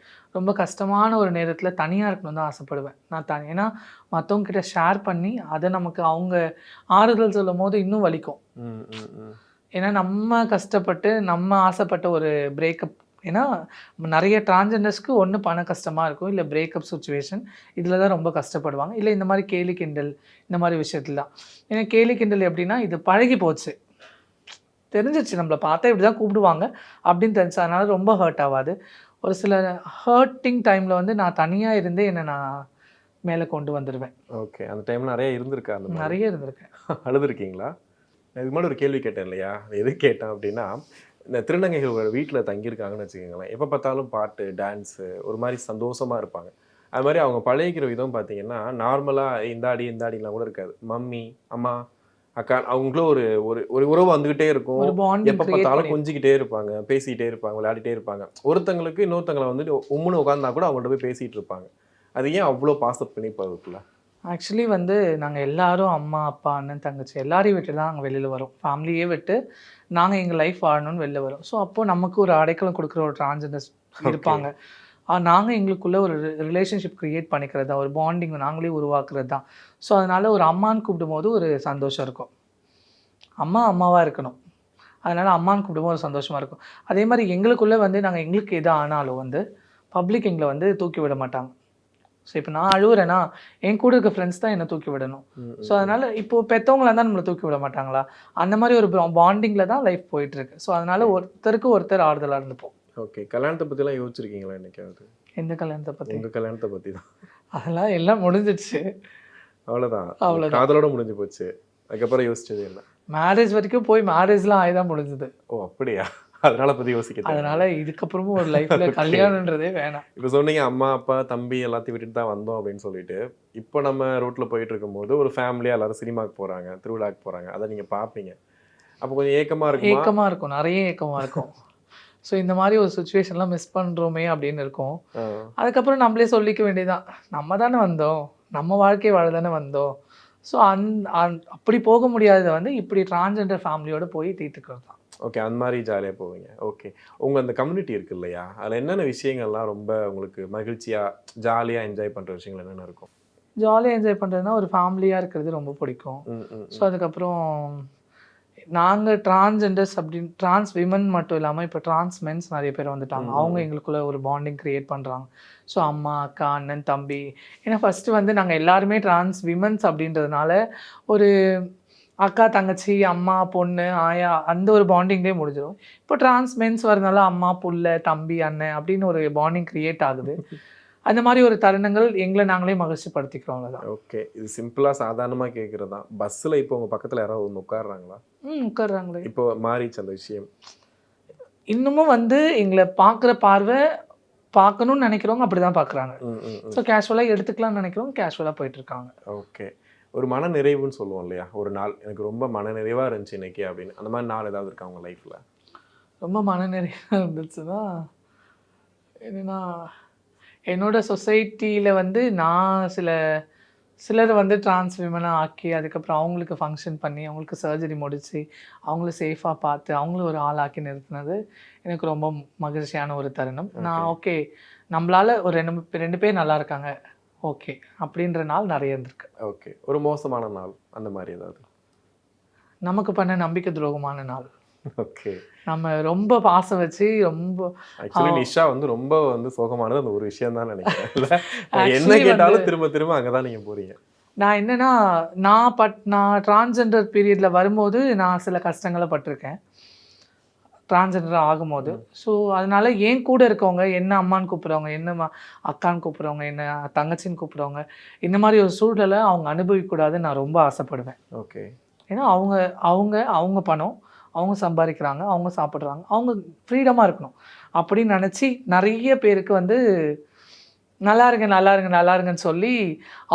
ரொம்ப கஷ்டமான ஒரு நேரத்தில் தனியாக இருக்கணும்னு தான் ஆசைப்படுவேன். நான் ஏன்னா மற்றவங்க கிட்ட ஷேர் பண்ணி அதை நமக்கு அவங்க ஆறுதல் சொல்லும் போது இன்னும் வலிக்கும். ஏன்னா நம்ம கஷ்டப்பட்டு நம்ம ஆசைப்பட்ட ஒரு பிரேக்கப், ஏன்னா நிறைய டிரான்ஸ்ஜெண்டர்ஸ்க்கு ஒன்று பண கஷ்டமாக இருக்கும், இல்லை பிரேக்கப் சுச்சுவேஷன், இதில் தான் ரொம்ப கஷ்டப்படுவாங்க. இல்லை இந்த மாதிரி கேலி கிண்டல் இந்த மாதிரி விஷயத்துல தான். ஏன்னா கேலி கிண்டல் எப்படின்னா இது பழகி போச்சு, தெரிஞ்சிச்சு நம்மளை பார்த்தா இப்படி தான் கூப்பிடுவாங்க அப்படின்னு தெரிஞ்சு, அதனால ரொம்ப ஹர்ட் ஆகாது. ஒரு சில ஹர்ட்டிங் டைமில் வந்து நான் தனியாக இருந்து என்னை நான் மேலே கொண்டு வந்துடுவேன். ஓகே. அந்த டைம்ல நிறைய இருந்திருக்கா? அந்த மாதிரி நிறைய இருந்திருக்கேன். அழுதுருக்கீங்களா? இதுக்கு முன்னாடி ஒரு கேள்வி கேட்டேன் இல்லையா? எதுக்கு கேட்டேன் அப்படின்னா, இந்த திருநங்கைகள் ஒரு வீட்டில் தங்கியிருக்காங்கன்னு வச்சுக்கோங்களேன். எப்போ பார்த்தாலும் பாட்டு, டான்ஸு ஒரு மாதிரி சந்தோஷமாக இருப்பாங்க. அது மாதிரி அவங்க பழகிக்கிற விதம் பார்த்தீங்கன்னா, நார்மலாக இந்தாடி இந்தாடிலாம் கூட இருக்காது. மம்மி, அம்மா, அக்கா அவங்களும் ஒரு ஒரு ஒரு உறவு வந்துக்கிட்டே இருக்கும். ஒரு பாண்டிங் எப்போ கிரியேட் பார்த்தாலும் பண்ணி கொஞ்சிக்கிட்டே இருப்பாங்க, பேசிக்கிட்டே இருப்பாங்க, விளையாடிட்டே இருப்பாங்க. ஒருத்தங்களுக்கு இன்னொருத்தங்களை வந்துட்டு உம்முன்னு உட்காந்தா கூட அவங்கள்ட்ட போய் பேசிகிட்டு இருப்பாங்க. அது ஏன் அவ்வளோ பாச பிணைப்பு அதுக்குள்ள? ஆக்சுவலி வந்து நாங்கள் எல்லாரும் அம்மா, அப்பா, அண்ணன், தங்கச்சி எல்லாரையும் விட்டு தான் நாங்கள் வெளியில் வரோம். ஃபேமிலியே விட்டு நாங்கள் எங்கள் லைஃப் வாழணும்னு வெளில வரோம். ஸோ அப்போது நமக்கு ஒரு அடைக்கலம் கொடுக்குற ஒரு டிரான்ஸ்ஜெண்டர்ஸ் இருப்பாங்க. நாங்கள் எங்களுக்குள்ள ஒரு ரிலேஷன்ஷிப் க்ரியேட் பண்ணிக்கிறது தான், ஒரு பாண்டிங் நாங்களே உருவாக்குறது தான். ஸோ அதனால் ஒரு அம்மான்னு கூப்பிடும்போது ஒரு சந்தோஷம் இருக்கும். அம்மா அம்மாவாக இருக்கணும், அதனால் அம்மான்னு கூப்பிடும்போது ஒரு சந்தோஷமாக இருக்கும். அதே மாதிரி எங்களுக்குள்ளே வந்து நாங்கள் எங்களுக்கு எது ஆனாலும் வந்து பப்ளிக் எங்களை வந்து தூக்கி விட மாட்டாங்க. ஸோ இப்போ நான் அழுவுறேன்னா என் கூட இருக்க ஃப்ரெண்ட்ஸ் தான் என்னை தூக்கி விடணும். ஸோ அதனால் இப்போது பெற்றவங்களா தான் நம்மளை தூக்கி விட மாட்டாங்களா, அந்த மாதிரி ஒரு பாண்டிங்கில் தான் லைஃப் போயிட்டுருக்கு. ஸோ அதனால் ஒருத்தருக்கு ஒருத்தர் ஆறுதலாக இருந்துப்போம். ஓகே. கல்யாணத்தை பற்றிலாம் யோசிச்சிருக்கீங்களா என்னைக்காவது? எந்த கல்யாணத்தை பற்றி? உங்கள் கல்யாணத்தை பற்றி தான். அதெல்லாம் எல்லாம் முடிஞ்சிடுச்சு. அவ்வளோதான். அவ்வளோதான். காதலோட முடிஞ்சு போச்சு. அதுக்கப்புறம் யோசிச்சது இல்லை. மேரேஜ் வரைக்கும் போய் மேரேஜ்லாம் ஆகி தான் முடிஞ்சுது. ஓ அப்படியா? அதனால பற்றி யோசிக்க. அதனால இதுக்கப்புறமும் ஒரு லைஃப்ல கல்யாணன்றதே வேணாம். இப்போ சொன்னீங்க அம்மா அப்பா தம்பி எல்லாத்தையும் விட்டுட்டு தான் வந்தோம் அப்படின்னு சொல்லிட்டு, இப்போ நம்ம ரோட்டில் போயிட்டு இருக்கும்போது ஒரு ஃபேமிலியாக எல்லாரும் சினிமாவுக்கு போகிறாங்க, திருவிழாக்கு போகிறாங்க, அதை நீங்கள் பார்ப்பீங்க. அப்போ கொஞ்சம் ஏக்கமாக இருக்கும். ஏக்கமாக இருக்கும், நிறைய ஏக்கமாக இருக்கும். ஸோ இந்த மாதிரி ஒரு சுச்சுவேஷன்லாம் மிஸ் பண்ணுறோமே அப்படின்னு இருக்கும். அதுக்கப்புறம் நம்மளே சொல்லிக்க வேண்டியதான், நம்ம தானே வந்தோம், நம்ம வாழ்க்கை வாழ தானே வந்தோம். ஸோ அப்படி போக முடியாததை வந்து இப்படி டிரான்ஸ்ஜெண்டர் ஃபேமிலியோடு போய் தீர்த்துக்கிறது தான். ஓகே. அந்த மாதிரி ஜாலியாக போவீங்க. ஓகே. உங்கள் அந்த கம்யூனிட்டி இருக்கு இல்லையா, அதில் என்னென்ன விஷயங்கள்லாம் ரொம்ப உங்களுக்கு மகிழ்ச்சியாக ஜாலியாக என்ஜாய் பண்ணுற விஷயங்கள் என்னென்ன இருக்கும்? ஜாலியாக என்ஜாய் பண்ணுறதுனா ஒரு ஃபேமிலியாக இருக்கிறது ரொம்ப பிடிக்கும். ஸோ அதுக்கப்புறம் நாங்கள் டிரான்ஸ்ஜெண்டர்ஸ் அப்படின்னு டிரான்ஸ் விமன் மட்டும் இல்லாமல் இப்போ டிரான்ஸ் மென்ஸ் நிறைய பேர் வந்துட்டாங்க. அவங்க எங்களுக்குள்ள ஒரு பாண்டிங் க்ரியேட் பண்ணுறாங்க. ஸோ அம்மா, அக்கா, அண்ணன், தம்பி. ஏன்னா ஃபஸ்ட்டு வந்து நாங்கள் எல்லாருமே டிரான்ஸ் விமன்ஸ் அப்படின்றதுனால ஒரு அக்கா, தங்கச்சி, அம்மா, பொண்ணு, ஆயா அந்த ஒரு பாண்டிங்லேயே முடிஞ்சிடும். இப்போ டிரான்ஸ் மென்ஸ் வரதுனால அம்மா, புள்ள, தம்பி, அண்ணன் அப்படின்னு ஒரு பாண்டிங் க்ரியேட் ஆகுது. அந்த மாதிரி ஒரு தருணங்கள் எங்களை நாங்களே மகிழ்ச்சிப்படுத்திக்கிறோம். அவ்வளோதான். ஓகே. இது சிம்பிளாக சாதாரணமாக கேட்குறது தான். பஸ்ஸில் இப்போ உங்கள் பக்கத்தில் யாராவது ஒன்று உட்காடுறாங்களா? உட்காடுறாங்களே. இப்போ மாறிச்சு அந்த விஷயம். இன்னமும் வந்து எங்களை பார்க்குற பார்வை பார்க்கணும்னு நினைக்கிறவங்க அப்படி தான் பார்க்குறாங்க. ஸோ கேஷுவலாக எடுத்துக்கலாம்னு நினைக்கிறவங்க கேஷுவலாக போயிட்டுருக்காங்க. ஓகே. ஒரு மன நிறைவுன்னு சொல்லுவோம் இல்லையா, ஒரு நாள் எனக்கு ரொம்ப மன நிறைவாக இருந்துச்சு இன்னைக்கு அப்படின்னு, அந்த மாதிரி நாள் ஏதாவது இருக்கா உங்கள் லைஃப்பில்? ரொம்ப மன நிறைவாக இருந்துச்சுன்னா என்னென்னா, என்னோட சொசைட்டியில் வந்து நான் சிலர் வந்து டிரான்ஸ் விமனாக ஆக்கி அதுக்கப்புறம் அவங்களுக்கு ஃபங்க்ஷன் பண்ணி அவங்களுக்கு சர்ஜரி முடித்து அவங்கள சேஃபாக பார்த்து அவங்கள ஒரு ஆளாக்கி நிறுத்தினது எனக்கு ரொம்ப மகிழ்ச்சியான ஒரு தருணம். நான் ஓகே நம்மளால் ஒரு ரெண்டு பேர் நல்லா இருக்காங்க ஓகே அப்படின்ற நாள் நிறைய இருந்திருக்கு. ஓகே. ஒரு மோசமான நாள் அந்த மாதிரி ஏதாவது? நமக்கு பண்ண நம்பிக்கை துரோகமான நாள். ஓகே. நம்ம ரொம்ப பாசம் வச்சு ரொம்ப ஆக்சுவலி நிஷா வந்து ரொம்ப வந்து சோகமானது அந்த ஒரு விஷயம் தான் நினைக்கிறேன். என்ன கேட்டாலும் திரும்ப திரும்ப அங்கே தான் நீங்கள் போகிறீங்க. நான் என்னன்னா நான் டிரான்ஸ்ஜெண்டர் பீரியடில் வரும்போது நான் சில கஷ்டங்களை பட்டிருக்கேன் டிரான்ஸ்ஜெண்டர் ஆகும்போது. ஸோ அதனால என் கூட இருக்கவங்க என்ன அம்மான்னு கூப்பிட்றவங்க, என்ன அக்கான்னு கூப்பிட்றவங்க, என்ன தங்கச்சின்னு கூப்பிட்றவங்க, இந்த மாதிரி ஒரு சூழ்நிலை அவங்க அனுபவிக்கக்கூடாதுன்னு நான் ரொம்ப ஆசைப்படுவேன். ஓகே. ஏன்னா அவங்க பணம், அவங்க சம்பாதிக்கிறாங்க, அவங்க சாப்பிட்றாங்க, அவங்க ஃப்ரீடமாக இருக்கணும் அப்படின்னு நினச்சி நிறைய பேருக்கு வந்து நல்லா இருங்கன்னு சொல்லி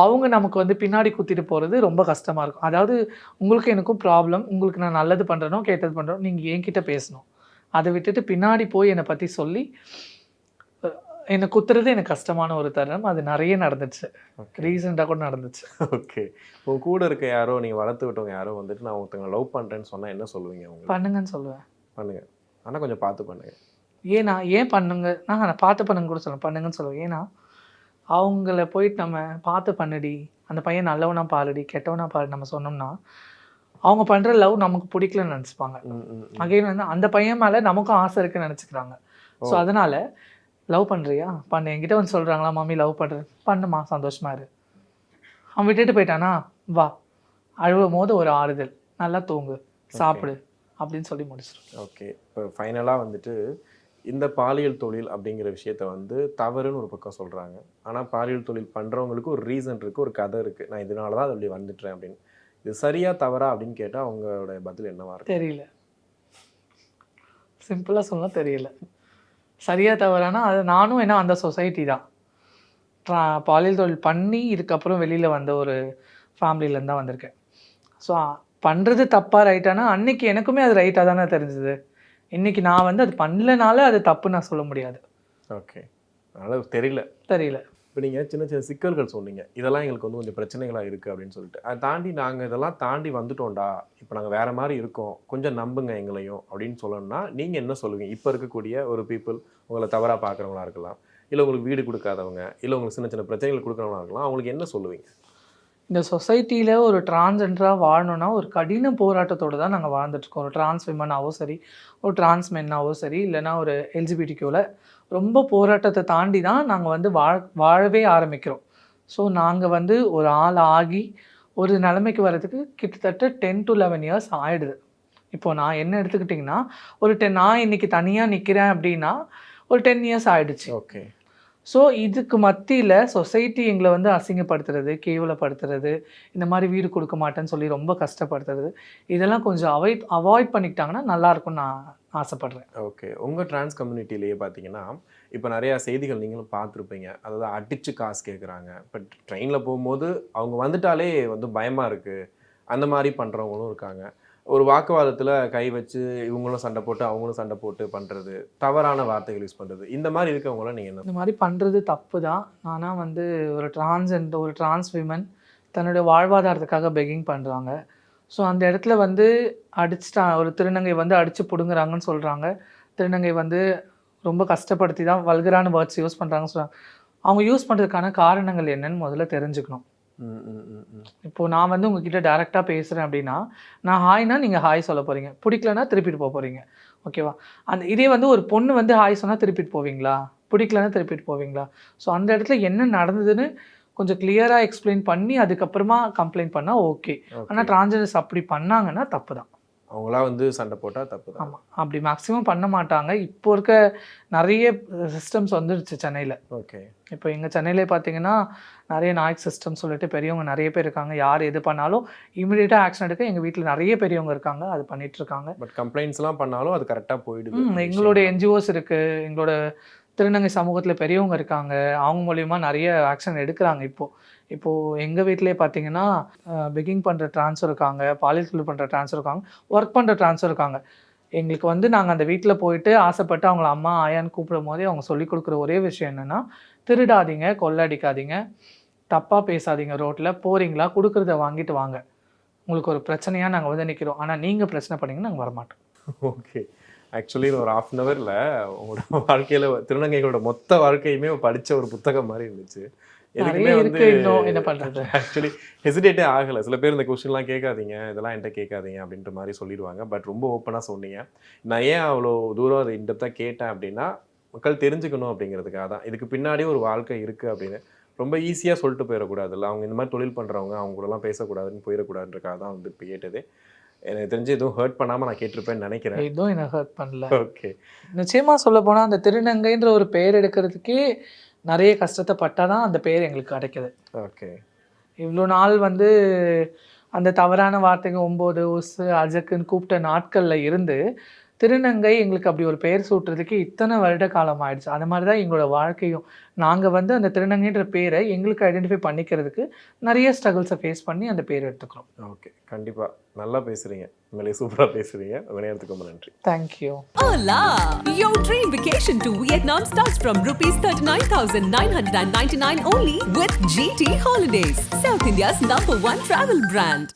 அவங்க நமக்கு வந்து பின்னாடி குத்திட்டு போகிறது ரொம்ப கஷ்டமாக இருக்கும். அதாவது உங்களுக்கு எனக்கும் ப்ராப்ளம், உங்களுக்கு நான் நல்லது பண்ணுறனோ கெட்டது பண்ணுறோம் நீங்கள் என்கிட்ட பேசணும். அதை விட்டுட்டு பின்னாடி போய் என்னை பற்றி சொல்லி என்னை குத்துறது எனக்கு கஷ்டமான ஒரு தருணம். அது நிறைய நடந்துச்சு, ரீசெண்டாக கூட நடந்துச்சு. ஓகே. உங்கள் கூட இருக்க யாரோ நீங்கள் வளர்த்து விட்டவங்க யாரோ வந்துட்டு நான் ஒருத்தவங்க லவ் பண்ணுறேன்னு சொன்னால் என்ன சொல்லுவீங்க? அவங்க பண்ணுங்கன்னு சொல்லுவேன். பண்ணுங்க, ஆனால் கொஞ்சம் பார்த்து பண்ணுங்க. ஏன் பண்ணுங்க, நான் பார்த்து பண்ணுங்க கூட சொல்லுவேன், பண்ணுங்கன்னு சொல்லுவேன். ஏன்னா அவங்கள போயிட்டு நம்ம பார்த்து பண்ணுடி, அந்த பையன் நல்லவனா பாருடி கெட்டவனா பாரு நம்ம சொன்னோம்னா அவங்க பண்ணுற லவ் நமக்கு பிடிக்கலன்னு நினச்சிப்பாங்க. அகைன் வந்து அந்த பையன் மேலே நமக்கும் ஆசை இருக்குன்னு நினச்சிக்கிறாங்க. ஸோ அதனால் லவ் பண்ணுறியா பண்ணு, என்கிட்ட வந்து சொல்கிறாங்களா மம்மி லவ் பண்ணுறேன், பண்ணுமா சந்தோஷமா இரு. அவன் விட்டுட்டு போயிட்டானா வா, அழுவும் போது ஒரு ஆறுதல், நல்லா தூங்கு, சாப்பிடு, அப்படின்னு சொல்லி முடிச்சிடும். ஓகே, இப்போ ஃபைனலாக வந்துட்டு இந்த பாலியல் தொழில் அப்படிங்கிற விஷயத்த வந்து தவறுன்னு ஒரு பக்கம் சொல்கிறாங்க. ஆனால் பாலியல் தொழில் பண்ணுறவங்களுக்கு ஒரு ரீசன் இருக்குது, ஒரு கதை இருக்குது, நான் இதனால தான் அப்படி வந்துட்டேன் அப்படின்னு. இது சரியா தவறா அப்படின்னு கேட்டால் அவங்களோட பதில் என்னவா இருக்கு? தெரியல, சிம்பிளாக சொன்னால் தெரியல. சரியா தவறானா அது நானும் ஏன்னா அந்த சொசைட்டி தான் பாலியல் தொழில் பண்ணி இதுக்கப்புறம் வெளியில் வந்த ஒரு ஃபேமிலியிலேருந்து தான் வந்திருக்கேன். ஸோ பண்ணுறது தப்பாக ரைட்டானா அன்னைக்கு எனக்குமே அது ரைட்டாக தானே தெரிஞ்சுது. இன்றைக்கி நான் வந்து அது பண்ணலனால அது தப்பு நான் சொல்ல முடியாது. ஓகே, அதனால் தெரியல. இப்போ நீங்கள் சின்ன சின்ன சிக்கல்கள் சொன்னீங்க, இதெல்லாம் எங்களுக்கு வந்து கொஞ்சம் பிரச்சனைகளாக இருக்குது அப்படின்னு சொல்லிட்டு. அதை தாண்டி நாங்கள் இதெல்லாம் தாண்டி வந்துட்டோம்டா, இப்போ நாங்கள் வேறு மாதிரி இருக்கோம், கொஞ்சம் நம்புங்க எங்களையும் அப்படின்னு சொல்லணும்னா நீங்கள் என்ன சொல்லுவீங்க? இப்போ இருக்கக்கூடிய ஒரு பீப்புள் உங்களை தவறாக பார்க்குறவங்களா இருக்கலாம், இல்லை உங்களுக்கு வீடு கொடுக்காதவங்க, இல்லை உங்களுக்கு சின்ன சின்ன பிரச்சனைகள் கொடுக்குறவங்களா இருக்கலாம், அவங்களுக்கு என்ன சொல்லுவீங்க? இந்த சொசைட்டியில் ஒரு டிரான்ஸ்ஜெண்டராக வாழணுன்னா ஒரு கடின போராட்டத்தோடு தான் நாங்கள் வாழ்ந்துட்டுருக்கோம். ஒரு டிரான்ஸ் விமனாவோ சரி, ஒரு டிரான்ஸ் மென்னாவோ சரி, இல்லைனா ஒரு எல்ஜிபிடிக்யூவில் ரொம்ப போராட்டத்தை தாண்டி தான் நாங்கள் வந்து வாழவே ஆரம்பிக்கிறோம். ஸோ நாங்கள் வந்து ஒரு ஆள் ஆகி ஒரு நிலைமைக்கு வர்றதுக்கு கிட்டத்தட்ட 10 to 11 years ஆகிடுது. இப்போது நான் என்ன எடுத்துக்கிட்டிங்கன்னா நான் இன்றைக்கி தனியாக நிற்கிறேன் அப்படின்னா ஒரு 10 years ஆகிடுச்சு. ஓகே. ஸோ இதுக்கு மத்தியில் சொசைட்டி எங்களை வந்து அசிங்கப்படுத்துறது, கேவலப்படுத்துறது, இந்த மாதிரி வீடு கொடுக்க மாட்டேன்னு சொல்லி ரொம்ப கஷ்டப்படுத்துறது, இதெல்லாம் கொஞ்சம் அவாய்ட் பண்ணிக்கிட்டாங்கன்னா நல்லாயிருக்கும்னு நான் ஆசைப்பட்றேன். ஓகே, உங்கள் ட்ரான்ஸ் கம்யூனிட்டிலேயே பார்த்தீங்கன்னா இப்போ நிறையா செய்திகள் நீங்களும் பார்த்துருப்பீங்க. அதாவது அடித்து காசு கேட்குறாங்க. இப்போ ட்ரெயினில் போகும்போது அவங்க வந்துட்டாலே வந்து பயமாக இருக்குது, அந்த மாதிரி பண்ணுறவங்களும் இருக்காங்க. ஒரு வாக்குவாதத்தில் கை வச்சு இவங்களும் சண்டை போட்டு அவங்களும் சண்டை போட்டு பண்ணுறது, தவறான வார்த்தைகள் யூஸ் பண்ணுறது, இந்த மாதிரி இருக்கவங்களாம் நீங்கள் என்ன? இந்த மாதிரி பண்ணுறது தப்பு தான். ஆனால் வந்து ஒரு டிரான்ஸ் விமன் தன்னுடைய வாழ்வாதாரத்துக்காக பெக்கிங் பண்ணுறாங்க. ஸோ அந்த இடத்துல வந்து ஒரு திருநங்கை வந்து அடித்து பிடுங்குறாங்கன்னு சொல்கிறாங்க. திருநங்கை வந்து ரொம்ப கஷ்டப்படுத்தி தான் வல்கரான வேர்ட்ஸ் யூஸ் பண்ணுறாங்கன்னு சொல்கிறாங்க. அவங்க யூஸ் பண்ணுறதுக்கான காரணங்கள் என்னன்னு முதல்ல தெரிஞ்சுக்கணும். இப்போது நான் வந்து உங்ககிட்ட டேரெக்டாக பேசுகிறேன் அப்படின்னா, நான் ஹாய்னா நீங்கள் ஹாய் சொல்ல போகிறீங்க, பிடிக்கலன்னா திருப்பிட்டு போகிறீங்க. ஓகேவா? இதே வந்து ஒரு பொண்ணு வந்து ஹாய் சொன்னால் திருப்பிட்டு போவீங்களா? பிடிக்கலன்னா திருப்பிட்டு போவீங்களா? ஸோ அந்த இடத்துல என்ன நடந்ததுன்னு கொஞ்சம் கிளியராக எக்ஸ்பிளைன் பண்ணி அதுக்கப்புறமா கம்ப்ளைண்ட் பண்ணால் ஓகே. ஆனால் டிரான்ஸ்ஜெண்டர்ஸ் அப்படி பண்ணாங்கன்னா தப்பு தான். அவங்களா வந்து சண்டை போட்டால் தப்பு தான். ஆமாம், அப்படி மேக்ஸிமம் பண்ண மாட்டாங்க. இப்போ இருக்க நிறைய சிஸ்டம்ஸ் வந்துடுச்சு சென்னையில். ஓகே, இப்போ எங்கள் சென்னையிலே பார்த்தீங்கன்னா நிறைய நாய்க் சிஸ்டம் சொல்லிட்டு பெரியவங்க நிறைய பேர் இருக்காங்க. யார் எது பண்ணாலும் இமீடியட்டாக ஆக்ஷன் எடுக்க எங்கள் வீட்டில் நிறைய பெரியவங்க இருக்காங்க, அது பண்ணிகிட்ருக்காங்க. பட் கம்ப்ளைண்ட்ஸ்லாம் பண்ணாலும் அது கரெக்டாக போயிடுது. எங்களோட என்ஜிஓஸ் இருக்குது, எங்களோட திருநங்கை சமூகத்தில் பெரியவங்க இருக்காங்க, அவங்க மூலிமா நிறைய ஆக்ஷன் எடுக்கிறாங்க. இப்போது எங்கள் வீட்டிலே பார்த்தீங்கன்னா பெக்கிங் பண்ணுற ட்ரான்ஸ்ஃபர் இருக்காங்க, பாலியல் தொழில் பண்ணுற ட்ரான்ஸ்ஃபர் இருக்காங்க, ஒர்க் பண்ணுற ட்ரான்ஸ்ஃபர் இருக்காங்க. எங்களுக்கு வந்து நாங்கள் அந்த வீட்டில் போயிட்டு ஆசைப்பட்டு அவங்கள அம்மா ஆயான்னு கூப்பிடும் போதே அவங்க சொல்லிக் கொடுக்குற ஒரே விஷயம் என்னென்னா, திருடாதீங்க, கொள்ளடிக்காதீங்க, தப்பாக பேசாதீங்க, ரோட்டில் போகிறீங்களா கொடுக்குறத வாங்கிட்டு வாங்க, உங்களுக்கு ஒரு பிரச்சனையாக நாங்கள் வந்து நிற்கிறோம், ஆனால் நீங்கள் பிரச்சனை பண்ணிங்கன்னா நாங்கள் வரமாட்டோம். ஓகே, ஆக்சுவலி ஒரு 1/2 hourல உங்களோட வாழ்க்கையில் திருநங்கைகளோட மொத்த வாழ்க்கையுமே படித்த ஒரு புத்தகம் மாதிரி இருந்துச்சு. எதுக்குமே வந்து என்ன பண்ணுறது, ஆக்சுவலி ஹெசிடேட்டே ஆகலை. சில பேர் இந்த கொஸ்டின்லாம் கேட்காதீங்க, இதெல்லாம் என்கிட்ட கேட்காதீங்க அப்படின்ற மாதிரி சொல்லிடுவாங்க. பட் ரொம்ப ஓப்பனாக சொன்னீங்க. நான் ஏன் அவ்வளோ தூரம் அதை இன்டெப்த்தாக கேட்டேன் அப்படின்னா, மக்கள் தெரிஞ்சுக்கணும் அப்படிங்கிறதுக்காக தான். இதுக்கு பின்னாடி ஒரு வாழ்க்கை இருக்குது அப்படின்னு ரொம்ப ஈஸியாக சொல்லிட்டு போயிடக்கூடாதுல்ல. அவங்க இந்த மாதிரி தொழில் பண்ணுறவங்க அவங்க கூடலாம் பேசக்கூடாதுன்னு போயிடக்கூடாதுன்றக்காக தான் வந்து இப்போ கேட்டது. எனக்கு தெரிஞ்சு எதுவும் ஹர்ட் பண்ணாமல் நான் கேட்டிருப்பேன்னு நினைக்கிறேன். எதுவும் என்ன ஹர்ட் பண்ணல. ஓகே, நிச்சயமாக சொல்ல போனால் அந்த திருநங்கைன்ற ஒரு பெயர் எடுக்கிறதுக்கே நிறைய கஷ்டத்தை பட்டால் தான் அந்த பேர் எங்களுக்கு கிடைக்கிது. ஓகே, இவ்வளோ நாள் வந்து அந்த தவறான வார்த்தைங்க 9 உசு அஜக்குன்னு கூப்பிட்ட நாட்களில் இருந்து திருநங்கை எங்களுக்கு அப்படி ஒரு பெயர் சூட்டுறதுக்கு இத்தனை வருட காலம் ஆயிடுச்சு. அது மாதிரி தான் எங்களோட வாழ்க்கையும். நாங்கள் வந்து அந்த திருநங்கைன்ற பேரை எங்களுக்கு ஐடென்டிஃபை பண்ணிக்கிறதுக்கு நிறைய ஸ்ட்ரகிள்ஸை ஃபேஸ் பண்ணி அந்த பேர் எடுத்துக்கிறோம். ஓகே, கண்டிப்பாக நல்லா பேசுகிறீங்க, உண்மையிலே சூப்பராக பேசுகிறீங்க. உங்கள் நேரத்துக்கு ரொம்ப நன்றி. Thank you. Hola! Your dream vacation to Vietnam starts from ₹39,999 only with GT Holidays, South India's #1 travel brand.